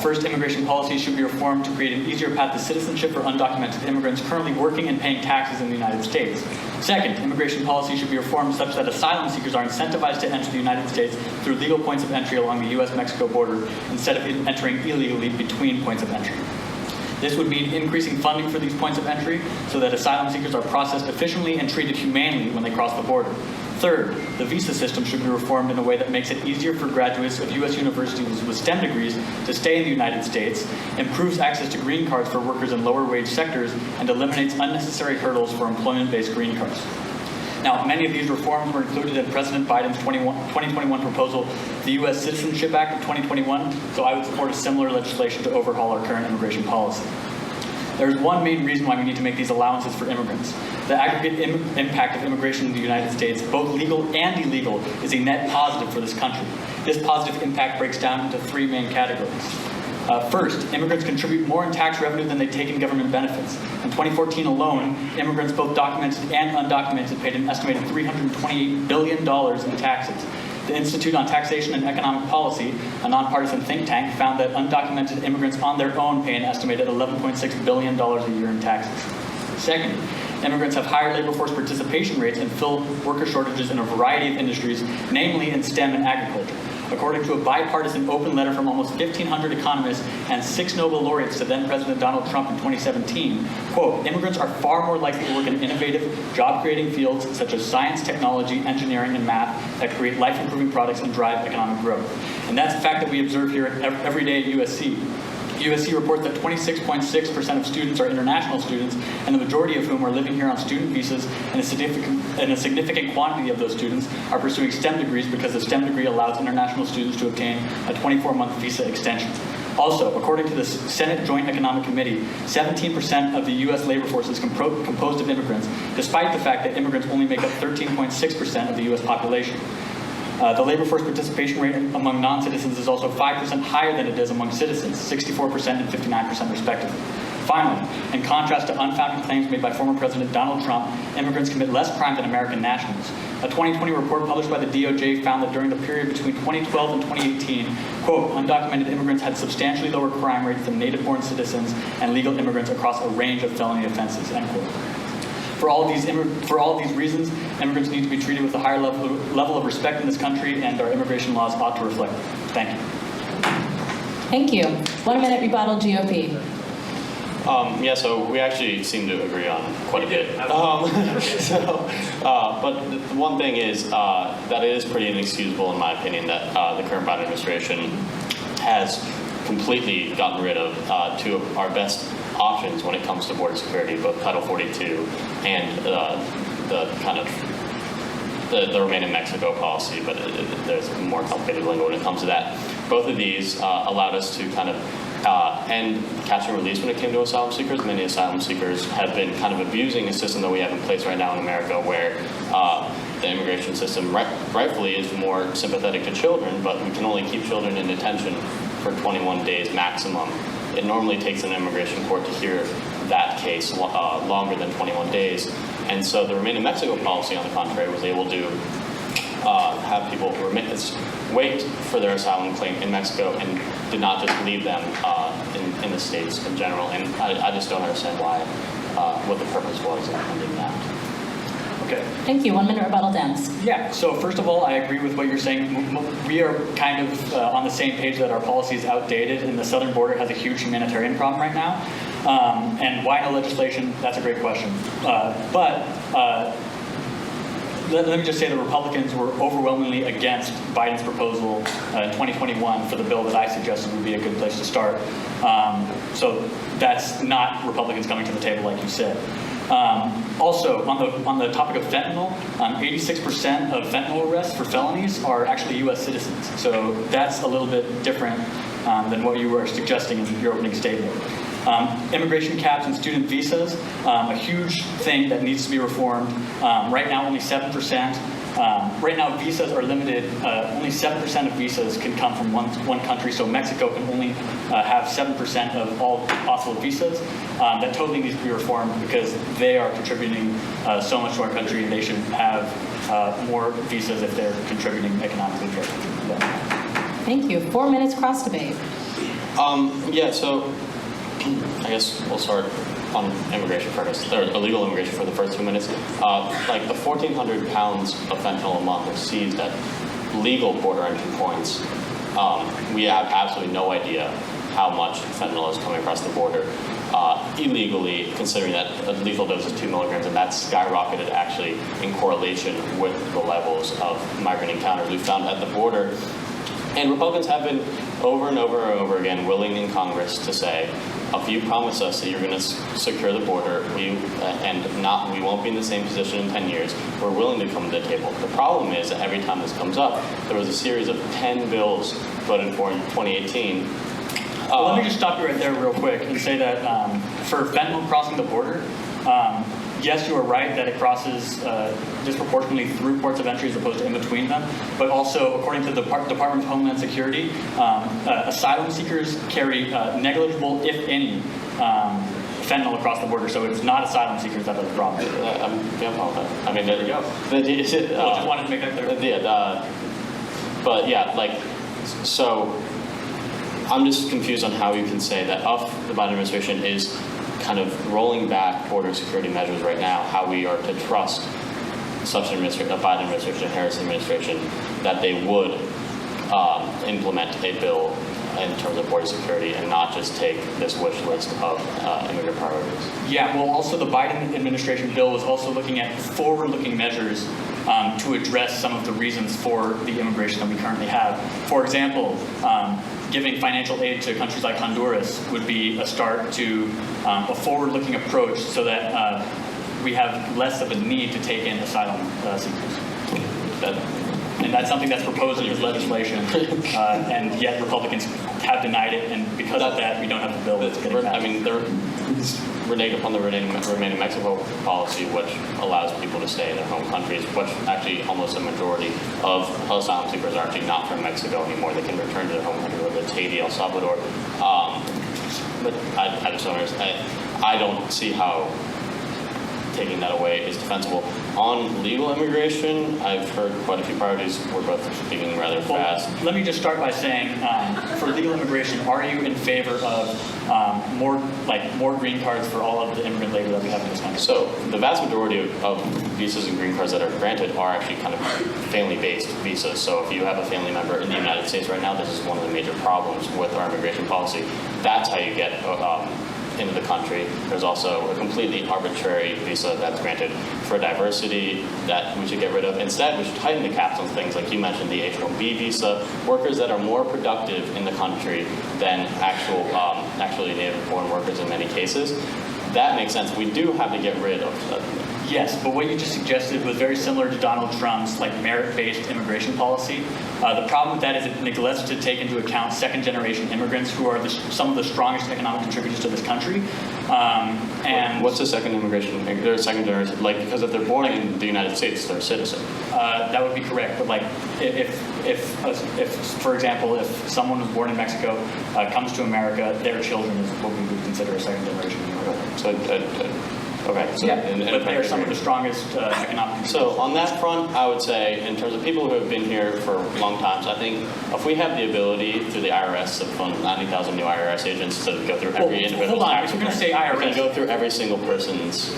First, immigration policy should be reformed to create an easier path to citizenship for undocumented immigrants currently working and paying taxes in the United States. Second, immigration policy should be reformed such that asylum seekers are incentivized to enter the United States through legal points of entry along the U.S.-Mexico border instead of entering illegally between points of entry. This would mean increasing funding for these points of entry so that asylum seekers are processed efficiently and treated humanely when they cross the border. Third, the visa system should be reformed in a way that makes it easier for graduates of U.S. universities with STEM degrees to stay in the United States, improves access to green cards for workers in lower wage sectors, and eliminates unnecessary hurdles for employment-based green cards. Now, many of these reforms were included in President Biden's 2021 proposal, the U.S. Citizenship Act of 2021, so I would support a similar legislation to overhaul our current immigration policy. There's one main reason why we need to make these allowances for immigrants. The aggregate impact of immigration in the United States, both legal and illegal, is a net positive for this country. This positive impact breaks down into three main categories. First, immigrants contribute more in tax revenue than they take in government benefits. In 2014 alone, immigrants, both documented and undocumented, paid an estimated $328 billion in taxes. The Institute on Taxation and Economic Policy, a nonpartisan think tank, found that undocumented immigrants on their own pay an estimated $11.6 billion a year in taxes. Second, immigrants have higher labor force participation rates and fill worker shortages in a variety of industries, namely in STEM and agriculture. According to a bipartisan open letter from almost 1,500 economists and 6 Nobel laureates to then-President Donald Trump in 2017, quote, immigrants are far more likely to work in innovative, job-creating fields such as science, technology, engineering, and math that create life-improving products and drive economic growth. And that's a fact that we observe here every day at USC. USC reports that 26.6% of students are international students, and the majority of whom are living here on student visas, and a significant quantity of those students are pursuing STEM degrees because the STEM degree allows international students to obtain a 24-month visa extension. Also, according to the Senate Joint Economic Committee, 17% of the U.S. labor force is composed of immigrants, despite the fact that immigrants only make up 13.6% of the U.S. population. The labor force participation rate among non-citizens is also 5% higher than it is among citizens, 64% and 59% respectively. Finally, in contrast to unfounded claims made by former President Donald Trump, immigrants commit less crime than American nationals. A 2020 report published by the DOJ found that during the period between 2012 and 2018, quote, undocumented immigrants had substantially lower crime rates than native-born citizens and legal immigrants across a range of felony offenses, end quote. For all these reasons, immigrants need to be treated with a higher level of respect in this country, and our immigration laws ought to reflect it. Thank you. Thank you. 1 minute rebuttal, GOP. Yeah, so we actually seem to agree on quite a bit. But the one thing is that it is pretty inexcusable, in my opinion, that the current Biden administration has completely gotten rid of two of our best options when it comes to border security, both Title 42 and the kind of the Remain in Mexico policy, but there's more complicated lingo when it comes to that. Both of these allowed us to kind of end catch and release when it came to asylum seekers. Many asylum seekers have been kind of abusing a system that we have in place right now in America, where the immigration system rightfully is more sympathetic to children, but we can only keep children in detention for 21 days maximum. It normally takes an immigration court to hear that case longer than 21 days. And so the Remain in Mexico policy, on the contrary, was able to have people wait for their asylum claim in Mexico and did not just leave them in the States in general. And I just don't understand why, what the purpose was in ending that. Okay. Thank you. 1 minute rebuttal, Dance. Yeah, so first of all, I agree with what you're saying. We are kind of on the same page that our policy is outdated, and the southern border has a huge humanitarian problem right now. And why no legislation? That's a great question. Let me just say the Republicans were overwhelmingly against Biden's proposal in 2021 for the bill that I suggested would be a good place to start. So that's not Republicans coming to the table, like you said. Also, on the topic of fentanyl, 86% of fentanyl arrests for felonies are actually U.S. citizens. So that's a little bit different than what you were suggesting in your opening statement. Immigration caps and student visas, a huge thing that needs to be reformed. Right now, only 7%. Right now, visas are limited. Only 7% of visas can come from one country, so Mexico can only have 7% of all possible visas. That totally needs to be reformed because they are contributing so much to our country, and they should have more visas if they're contributing economically. Yeah. Thank you. 4 minutes cross debate. Yeah, so I guess we'll start on immigration first, or illegal immigration for the first 2 minutes. Like the 1,400 pounds of fentanyl a month are seized at legal border entry points. We have absolutely no idea how much fentanyl is coming across the border illegally, considering that a lethal dose is 2 milligrams, and that's skyrocketed actually in correlation with the levels of migrant encounters we found at the border. And Republicans have been over and over and over again willing in Congress to say, if you promise us that you're going to secure the border, we won't be in the same position in 10 years, we're willing to come to the table. The problem is that every time this comes up, there was a series of 10 bills voted for in 2018 Well, let me just stop you right there real quick and say that for fentanyl crossing the border, yes, you are right that it crosses disproportionately through ports of entry as opposed to in between them. But also, according to the Department of Homeland Security, asylum seekers carry negligible, if any, fentanyl across the border. So it's not asylum seekers that are the problem. I mean, there you go. Just wanted to make that clear. But yeah, like, so I'm just confused on how you can say that the Biden administration is kind of rolling back border security measures right now, how we are to trust such an administration, a Biden administration, a Harris administration, that they would implement a bill in terms of border security and not just take this wish list of immigrant priorities. Yeah, well, also the Biden administration bill was also looking at forward-looking measures to address some of the reasons for the immigration that we currently have. For example, giving financial aid to countries like Honduras would be a start to a forward-looking approach so that we have less of a need to take in asylum seekers. And that's something that's proposed in this legislation, and yet Republicans have denied it, and because of that, we don't have a bill that's getting passed. I mean, they're reneged upon the remaining Mexico policy, which allows people to stay in their home countries, which actually almost a majority of asylum seekers are actually not from Mexico anymore. They can return to their home country, whether it's Haiti, El Salvador. But I just don't understand. I don't see how taking that away is defensible. On legal immigration, I've heard quite a few priorities. We're both speaking rather fast. Let me just start by saying, for legal immigration, are you in favor of more green cards for all of the immigrant labor that we have in this country? So the vast majority of visas and green cards that are granted are actually kind of family-based visas. So if you have a family member in the United States right now, this is one of the major problems with our immigration policy. That's how you get into the country. There's also a completely arbitrary visa that's granted for diversity that we should get rid of. Instead, we should tighten the caps on things like you mentioned, the H-1B visa, workers that are more productive in the country than actually native-born workers in many cases. That makes sense. We do have to get rid of Yes, but what you just suggested was very similar to Donald Trump's merit-based immigration policy. The problem with that is it neglects to take into account second-generation immigrants who are some of the strongest economic contributors to this country. And what's the second immigration? They're second generation, because if they're born in the United States, they're a citizen. That would be correct, but if for example, if someone was born in Mexico comes to America, their children is what we would consider a second-generation immigrant. So. Okay. So yeah, but they're some of the strongest economic. So on that front, I would say, in terms of people who have been here for long times, I think if we have the ability through the IRS to fund 90,000 new IRS agents to go through every individual tax return, we're going to say IRS. We can go through every single person's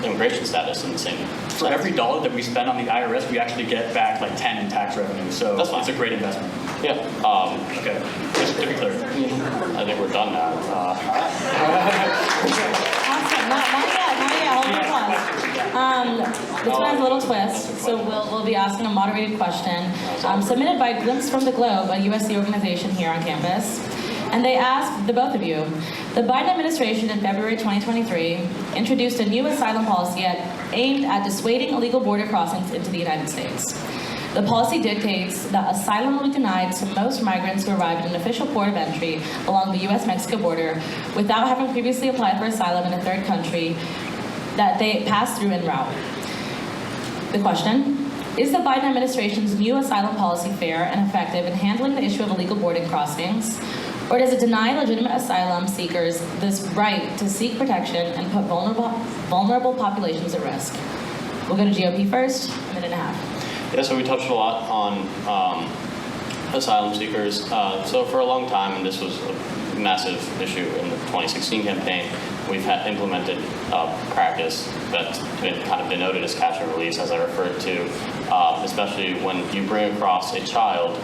immigration status in the same. For every dollar that we spend on the IRS, we actually get back 10 in tax revenue. So that's fine. It's a great investment. Yeah. Okay. Just to be clear. I think we're done now. Awesome. Not yet. Hold on. This one has a little twist, so we'll be asking a moderated question submitted by Glimpse from the Globe, a USC organization here on campus. And they asked the both of you, the Biden administration in February 2023 introduced a new asylum policy aimed at dissuading illegal border crossings into the United States. The policy dictates that asylum will be denied to most migrants who arrive at an official port of entry along the U.S.-Mexico border without having previously applied for asylum in a third country that they pass through en route. The question, is the Biden administration's new asylum policy fair and effective in handling the issue of illegal border crossings, or does it deny legitimate asylum seekers this right to seek protection and put vulnerable populations at risk? We'll go to GOP first, a minute and a half. Yeah, so we touched a lot on asylum seekers. So for a long time, and this was a massive issue in the 2016 campaign, we've implemented practice that's been kind of denoted as catch and release, as I referred to, especially when you bring across a child,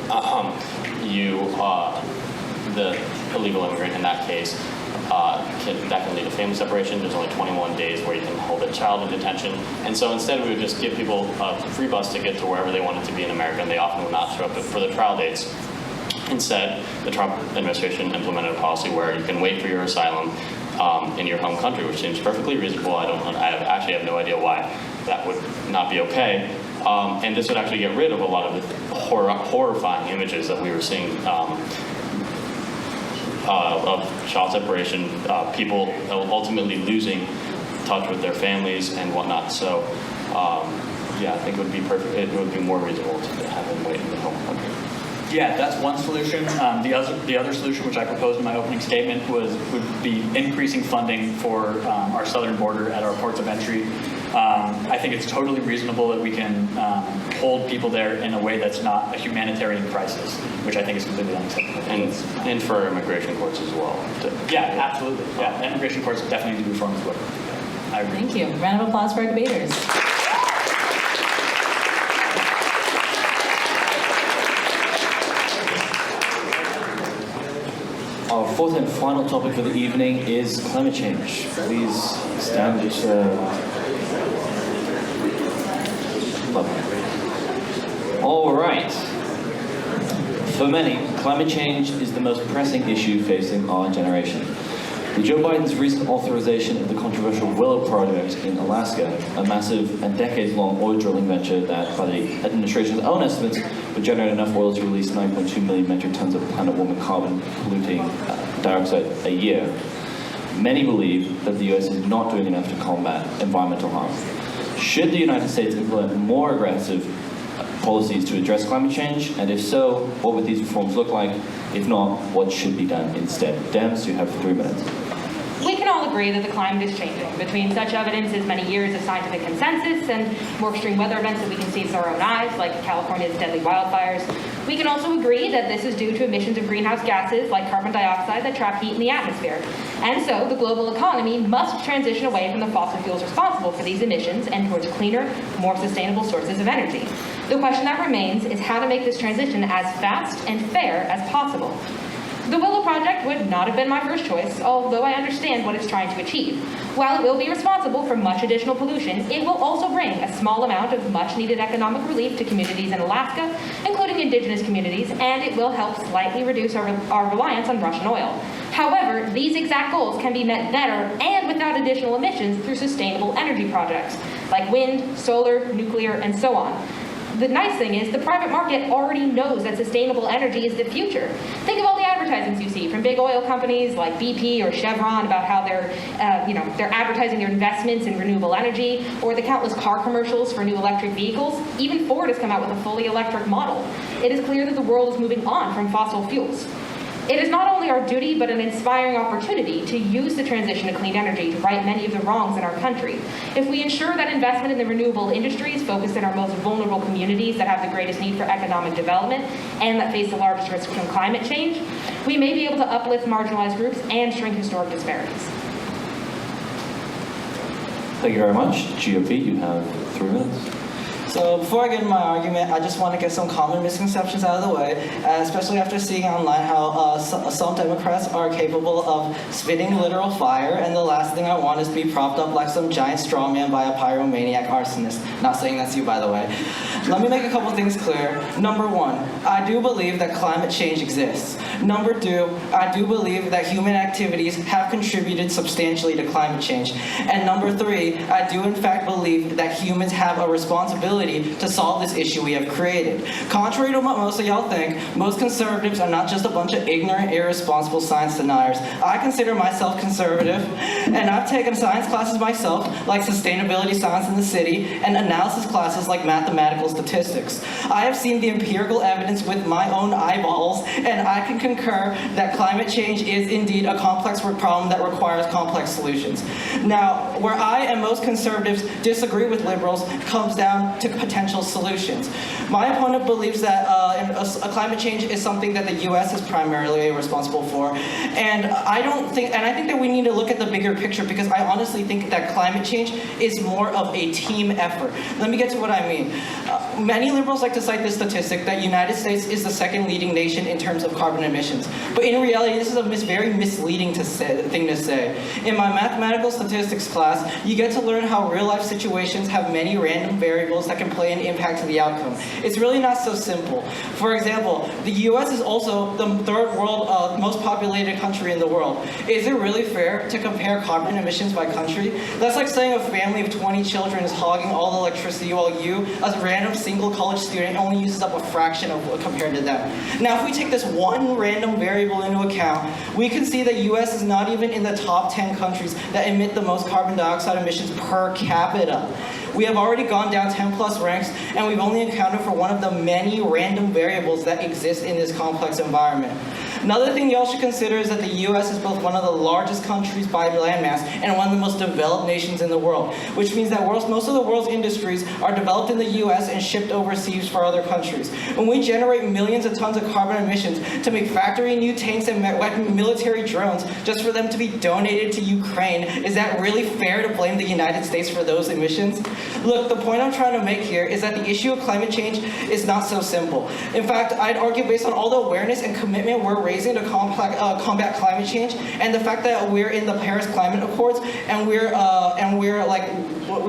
the illegal immigrant in that case, that can lead to family separation. There's only 21 days where you can hold a child in detention. And so instead we would just give people a free bus ticket to wherever they wanted to be in America, and they often would not show up for the trial dates. Instead, the Trump administration implemented a policy where you can wait for your asylum in your home country, which seems perfectly reasonable. I actually have no idea why that would not be okay. And this would actually get rid of a lot of the horrifying images that we were seeing of child separation, people ultimately losing touch with their families and whatnot. So, yeah, I think it would be perfect. It would be more reasonable to have them wait in the home country. Yeah, that's one solution. The other solution, which I proposed in my opening statement, would be increasing funding for our southern border at our ports of entry. I think it's totally reasonable that we can hold people there in a way that's not a humanitarian crisis, which I think is completely unacceptable. And for immigration courts as well. Yeah, absolutely. Yeah, immigration courts definitely need to be reformed as well. I agree. Thank you. Round of applause for our debaters. Our fourth and final topic for the evening is climate change. Please stand. All right. For many, climate change is the most pressing issue facing our generation. With Joe Biden's recent authorization of the controversial Willow Project in Alaska, a massive and decades-long oil drilling venture that, by the administration's own estimates, would generate enough oil to release 9.2 million metric tons of planet-warming carbon-polluting dioxide a year, many believe that the U.S. is not doing enough to combat environmental harm. Should the United States implement more aggressive policies to address climate change? And if so, what would these reforms look like? If not, what should be done instead? Dems, you have 3 minutes. We can all agree that the climate is changing. Between such evidence as many years of scientific consensus and more extreme weather events that we can see with our own eyes, like California's deadly wildfires, we can also agree that this is due to emissions of greenhouse gases like carbon dioxide that trap heat in the atmosphere. And so the global economy must transition away from the fossil fuels responsible for these emissions and towards cleaner, more sustainable sources of energy. The question that remains is how to make this transition as fast and fair as possible. The Willow Project would not have been my first choice, although I understand what it's trying to achieve. While it will be responsible for much additional pollution, it will also bring a small amount of much-needed economic relief to communities in Alaska, including indigenous communities, and it will help slightly reduce our reliance on Russian oil. However, these exact goals can be met better and without additional emissions through sustainable energy projects, like wind, solar, nuclear, and so on. The nice thing is the private market already knows that sustainable energy is the future. Think of all the advertisements you see from big oil companies like BP or Chevron about how they're advertising their investments in renewable energy, or the countless car commercials for new electric vehicles. Even Ford has come out with a fully electric model. It is clear that the world is moving on from fossil fuels. It is not only our duty, but an inspiring opportunity to use the transition to clean energy to right many of the wrongs in our country. If we ensure that investment in the renewable industries focused in our most vulnerable communities that have the greatest need for economic development and that face the largest risk from climate change, we may be able to uplift marginalized groups and shrink historic disparities. Thank you very much. GOP, you have 3 minutes. So before I get into my argument, I just want to get some common misconceptions out of the way, especially after seeing online how some Democrats are capable of spitting literal fire, and the last thing I want is to be propped up like some giant strawman by a pyromaniac arsonist. Not saying that's you, by the way. Let me make a couple things clear. Number one, I do believe that climate change exists. Number two, I do believe that human activities have contributed substantially to climate change. And number three, I do in fact believe that humans have a responsibility to solve this issue we have created. Contrary to what most of y'all think, most conservatives are not just a bunch of ignorant, irresponsible science deniers. I consider myself conservative, and I've taken science classes myself, like sustainability science in the city, and analysis classes like mathematical statistics. I have seen the empirical evidence with my own eyeballs, and I can concur that climate change is indeed a complex problem that requires complex solutions. Now, where I and most conservatives disagree with liberals comes down to potential solutions. My opponent believes that climate change is something that the U.S. is primarily responsible for, and I think that we need to look at the bigger picture, because I honestly think that climate change is more of a team effort. Let me get to what I mean. Many liberals like to cite this statistic that the United States is the second leading nation in terms of carbon emissions, but in reality, this is a very misleading thing to say. In my mathematical statistics class, you get to learn how real-life situations have many random variables that can play an impact to the outcome. It's really not so simple. For example, the U.S. is also the third most populated country in the world. Is it really fair to compare carbon emissions by country? That's like saying a family of 20 children is hogging all the electricity while you, a random single college student only uses up a fraction of what compared to them. Now, if we take this one random variable into account, we can see that U.S. is not even in the top 10 countries that emit the most carbon dioxide emissions per capita. We have already gone down 10 plus ranks, and we've only accounted for one of the many random variables that exist in this complex environment. Another thing y'all should consider is that the U.S. is both one of the largest countries by landmass and one of the most developed nations in the world, which means that most of the world's industries are developed in the U.S. and shipped overseas for other countries. When we generate millions of tons of carbon emissions to make factory new tanks and military drones just for them to be donated to Ukraine, is that really fair to blame the United States for those emissions? Look, the point I'm trying to make here is that the issue of climate change is not so simple. In fact, I'd argue based on all the awareness and commitment we're raising to combat climate change, and the fact that we're in the Paris Climate Accords, and we're like,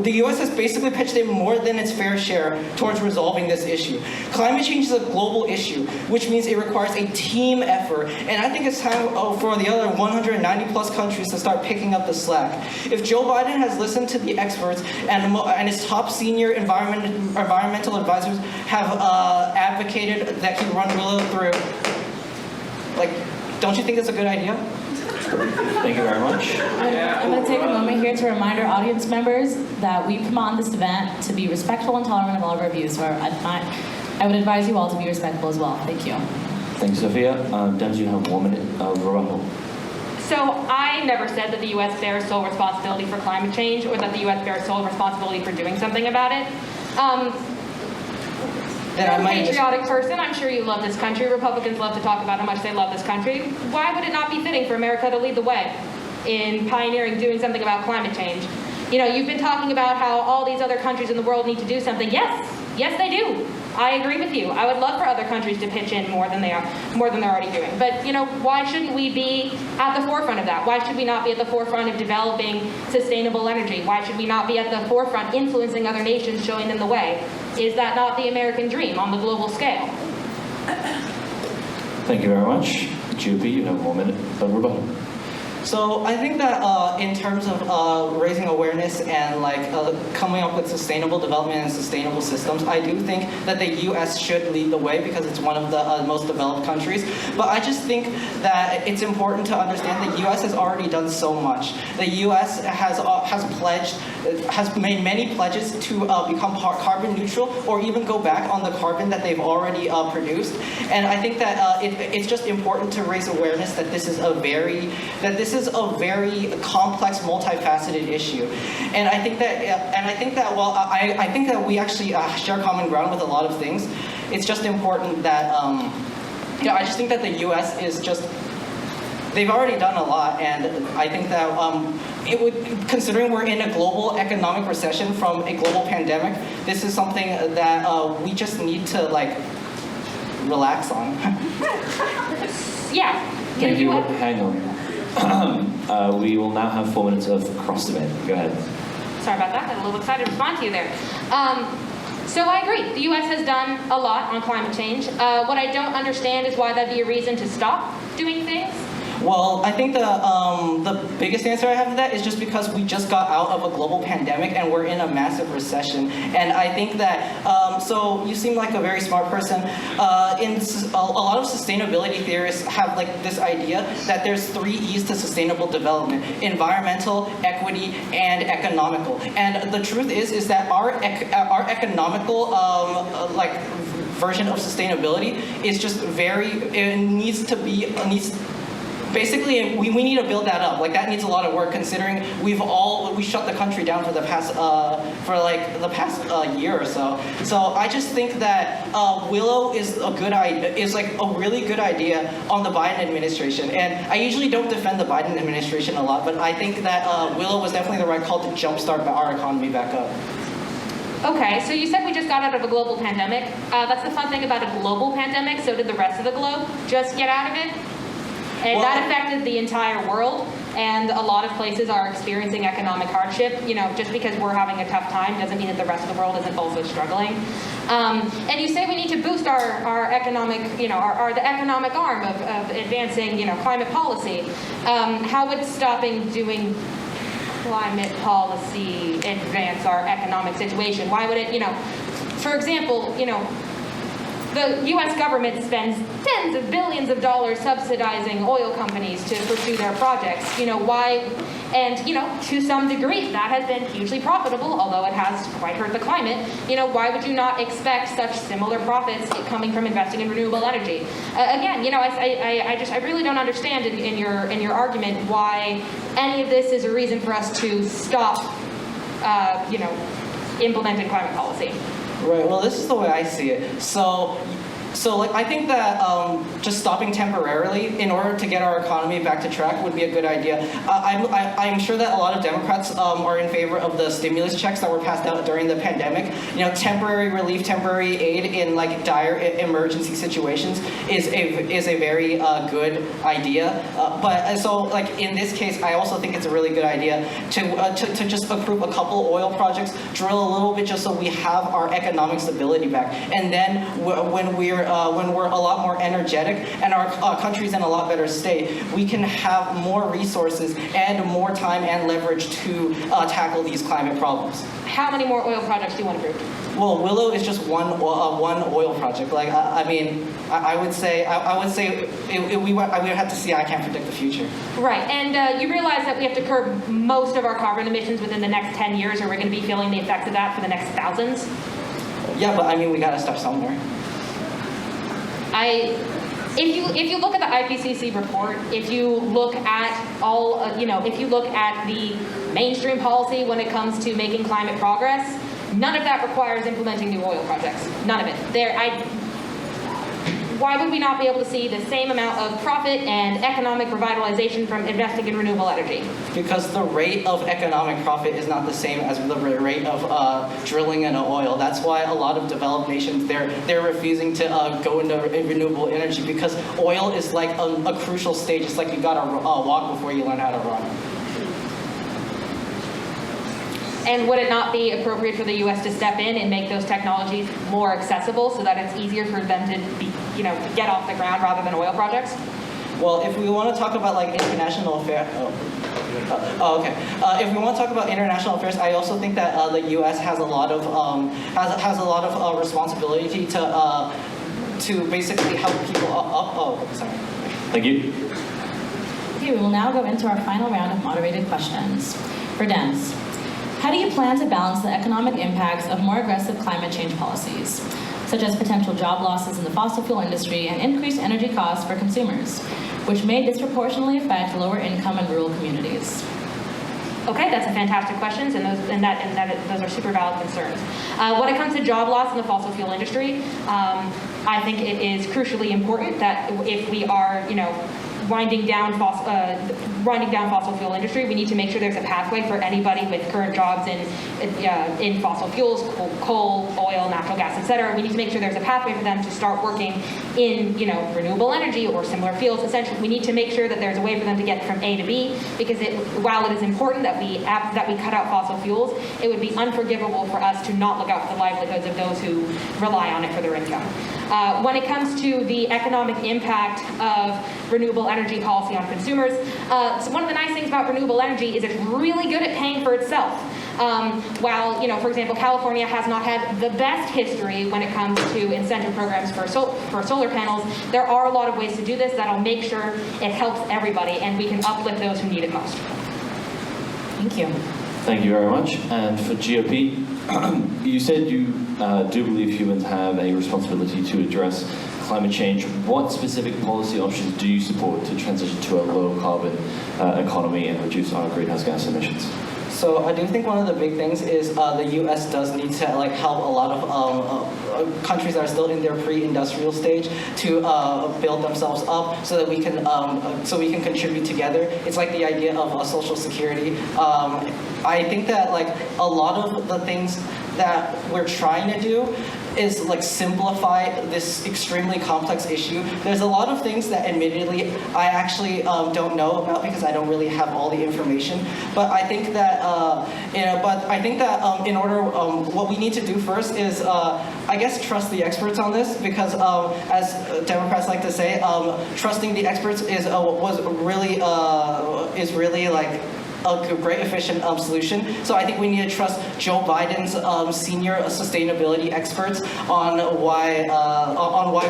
the U.S. has basically pitched in more than its fair share towards resolving this issue. Climate change is a global issue, which means it requires a team effort, and I think it's time for the other 190 plus countries to start picking up the slack. If Joe Biden has listened to the experts and his top senior environmental advisors have advocated that he run Willow through, like, don't you think that's a good idea? Thank you very much. I'm going to take a moment here to remind our audience members that we come on this event to be respectful and tolerant of all of our views. So I would advise you all to be respectful as well. Thank you. Thanks, Sophia. Dems, you have 1 minute of rebuttal. So I never said that the U.S. bears sole responsibility for climate change or that the U.S. bears sole responsibility for doing something about it. You're a patriotic person. I'm sure you love this country. Republicans love to talk about how much they love this country. Why would it not be fitting for America to lead the way in pioneering doing something about climate change? You know, you've been talking about how all these other countries in the world need to do something. Yes, they do. I agree with you. I would love for other countries to pitch in more than they're already doing. But, you know, why shouldn't we be at the forefront of that? Why should we not be at the forefront of developing sustainable energy? Why should we not be at the forefront influencing other nations, showing them the way? Is that not the American dream on the global scale? Thank you very much. GOP, you have 1 minute of rebuttal. So I think that in terms of raising awareness and coming up with sustainable development and sustainable systems, I do think that the U.S. should lead the way because it's one of the most developed countries. But I just think that it's important to understand the U.S. has already done so much. The U.S. has made many pledges to become carbon neutral or even go back on the carbon that they've already produced. And I think that it's just important to raise awareness that this is a very complex, multifaceted issue, and I think that while I think that we actually share common ground with a lot of things, it's just important that I just think that the U.S. is they've already done a lot, and I think that considering we're in a global economic recession from a global pandemic, this is something that we just need to relax on. Yeah. Thank you. Hang on. We will now have 4 minutes of cross debate. Go ahead. Sorry about that. I got a little excited to respond to you there. So I agree. The U.S. has done a lot on climate change. What I don't understand is why that'd be a reason to stop doing things. Well, I think the biggest answer I have to that is just because we just got out of a global pandemic and we're in a massive recession. And I think that, so you seem like a very smart person. A lot of sustainability theorists have this idea that there's 3 E's to sustainable development: environmental, equity, and economical. And the truth is that our economical version of sustainability is just basically, we need to build that up. That needs a lot of work, considering we shut the country down for the past year or so. So I just think that Willow is a good idea, a really good idea on the Biden administration. And I usually don't defend the Biden administration a lot, but I think that Willow was definitely the right call to jumpstart our economy back up. Okay, so you said we just got out of a global pandemic. That's the fun thing about a global pandemic. So did the rest of the globe just get out of it? And that affected the entire world, and a lot of places are experiencing economic hardship. You know, just because we're having a tough time doesn't mean that the rest of the world isn't also struggling. And you say we need to boost our economic, the economic arm of advancing, climate policy. How would stopping doing climate policy advance our economic situation? Why would it, For example, the U.S. government spends tens of billions of dollars subsidizing oil companies to pursue their projects. Why? And, to some degree, that has been hugely profitable, although it has quite hurt the climate. Why would you not expect such similar profits coming from investing in renewable energy? Again, I really don't understand in your argument why any of this is a reason for us to stop, implementing climate policy. Right, well, this is the way I see it. So I think that just stopping temporarily in order to get our economy back to track would be a good idea. I'm sure that a lot of Democrats are in favor of the stimulus checks that were passed out during the pandemic. Temporary relief, temporary aid in dire emergency situations is a very good idea. But in this case, I also think it's a really good idea to just approve a couple oil projects, drill a little bit just so we have our economic stability back, and then when we're a lot more energetic and our country's in a lot better state, we can have more resources and more time and leverage to tackle these climate problems. How many more oil projects do you want approved? Well, Willow is just one oil project. I would say we would have to see. I can't predict the future. Right, and you realize that we have to curb most of our carbon emissions within the next 10 years, or we're going to be feeling the effects of that for the next thousands? Yeah, but we got to start somewhere. If you look at the IPCC report, if you look at if you look at the mainstream policy when it comes to making climate progress, none of that requires implementing new oil projects. None of it. Why would we not be able to see the same amount of profit and economic revitalization from investing in renewable energy? Because the rate of economic profit is not the same as the rate of drilling in oil. That's why a lot of developed nations, they're refusing to go into renewable energy, because oil is like a crucial stage. It's like you gotta walk before you learn how to run. And would it not be appropriate for the U.S. to step in and make those technologies more accessible so that it's easier for them to get off the ground rather than oil projects? Well, if we want to talk about international affairs, if we want to talk about international affairs, I also think that the U.S. has a lot of responsibility to basically help people sorry. Thank you. Okay, we will now go into our final round of moderated questions. For Dems, how do you plan to balance the economic impacts of more aggressive climate change policies, such as potential job losses in the fossil fuel industry and increased energy costs for consumers, which may disproportionately affect lower income and rural communities? Okay, that's a fantastic question, and those are super valid concerns. When it comes to job loss in the fossil fuel industry, I think it is crucially important that if we are, winding down fossil fuel industry, we need to make sure there's a pathway for anybody with current jobs in fossil fuels, coal, oil, natural gas, etc. We need to make sure there's a pathway for them to start working in renewable energy or similar fields. Essentially, we need to make sure that there's a way for them to get from A to B, because while it is important that we cut out fossil fuels, it would be unforgivable for us to not look out for the livelihoods of those who rely on it for their income. When it comes to the economic impact of renewable energy policy on consumers, so one of the nice things about renewable energy is it's really good at paying for itself. While, for example, California has not had the best history when it comes to incentive programs for solar panels, there are a lot of ways to do this that'll make sure it helps everybody and we can uplift those who need it most. Thank you. Thank you very much. And for GOP, you said you do believe humans have a responsibility to address climate change. What specific policy options do you support to transition to a low-carbon economy and reduce our greenhouse gas emissions? So I do think one of the big things is the U.S. does need to help a lot of countries that are still in their pre-industrial stage to build themselves up so that we can contribute together. It's like the idea of Social Security. I think that a lot of the things that we're trying to do is simplify this extremely complex issue. There's a lot of things that admittedly I actually don't know about because I don't really have all the information. But I think that in order, what we need to do first is I guess trust the experts on this, because as Democrats like to say, trusting the experts is really a great efficient solution. So I think we need to trust Joe Biden's senior sustainability experts on why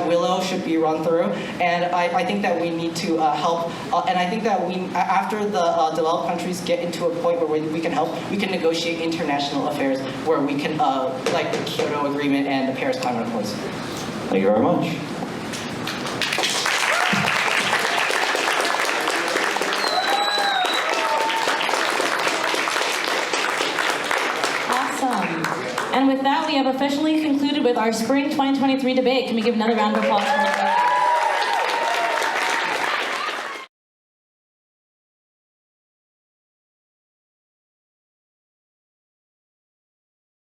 Willow should be run through. And I think that we need to help. And I think that after the developed countries get into a point where we can help, we can negotiate international affairs where we can, like the Kyoto Agreement and the Paris Climate Accords. Thank you very much. Awesome. And with that, we have officially concluded with our spring 2023 debate. Can we give another round of applause for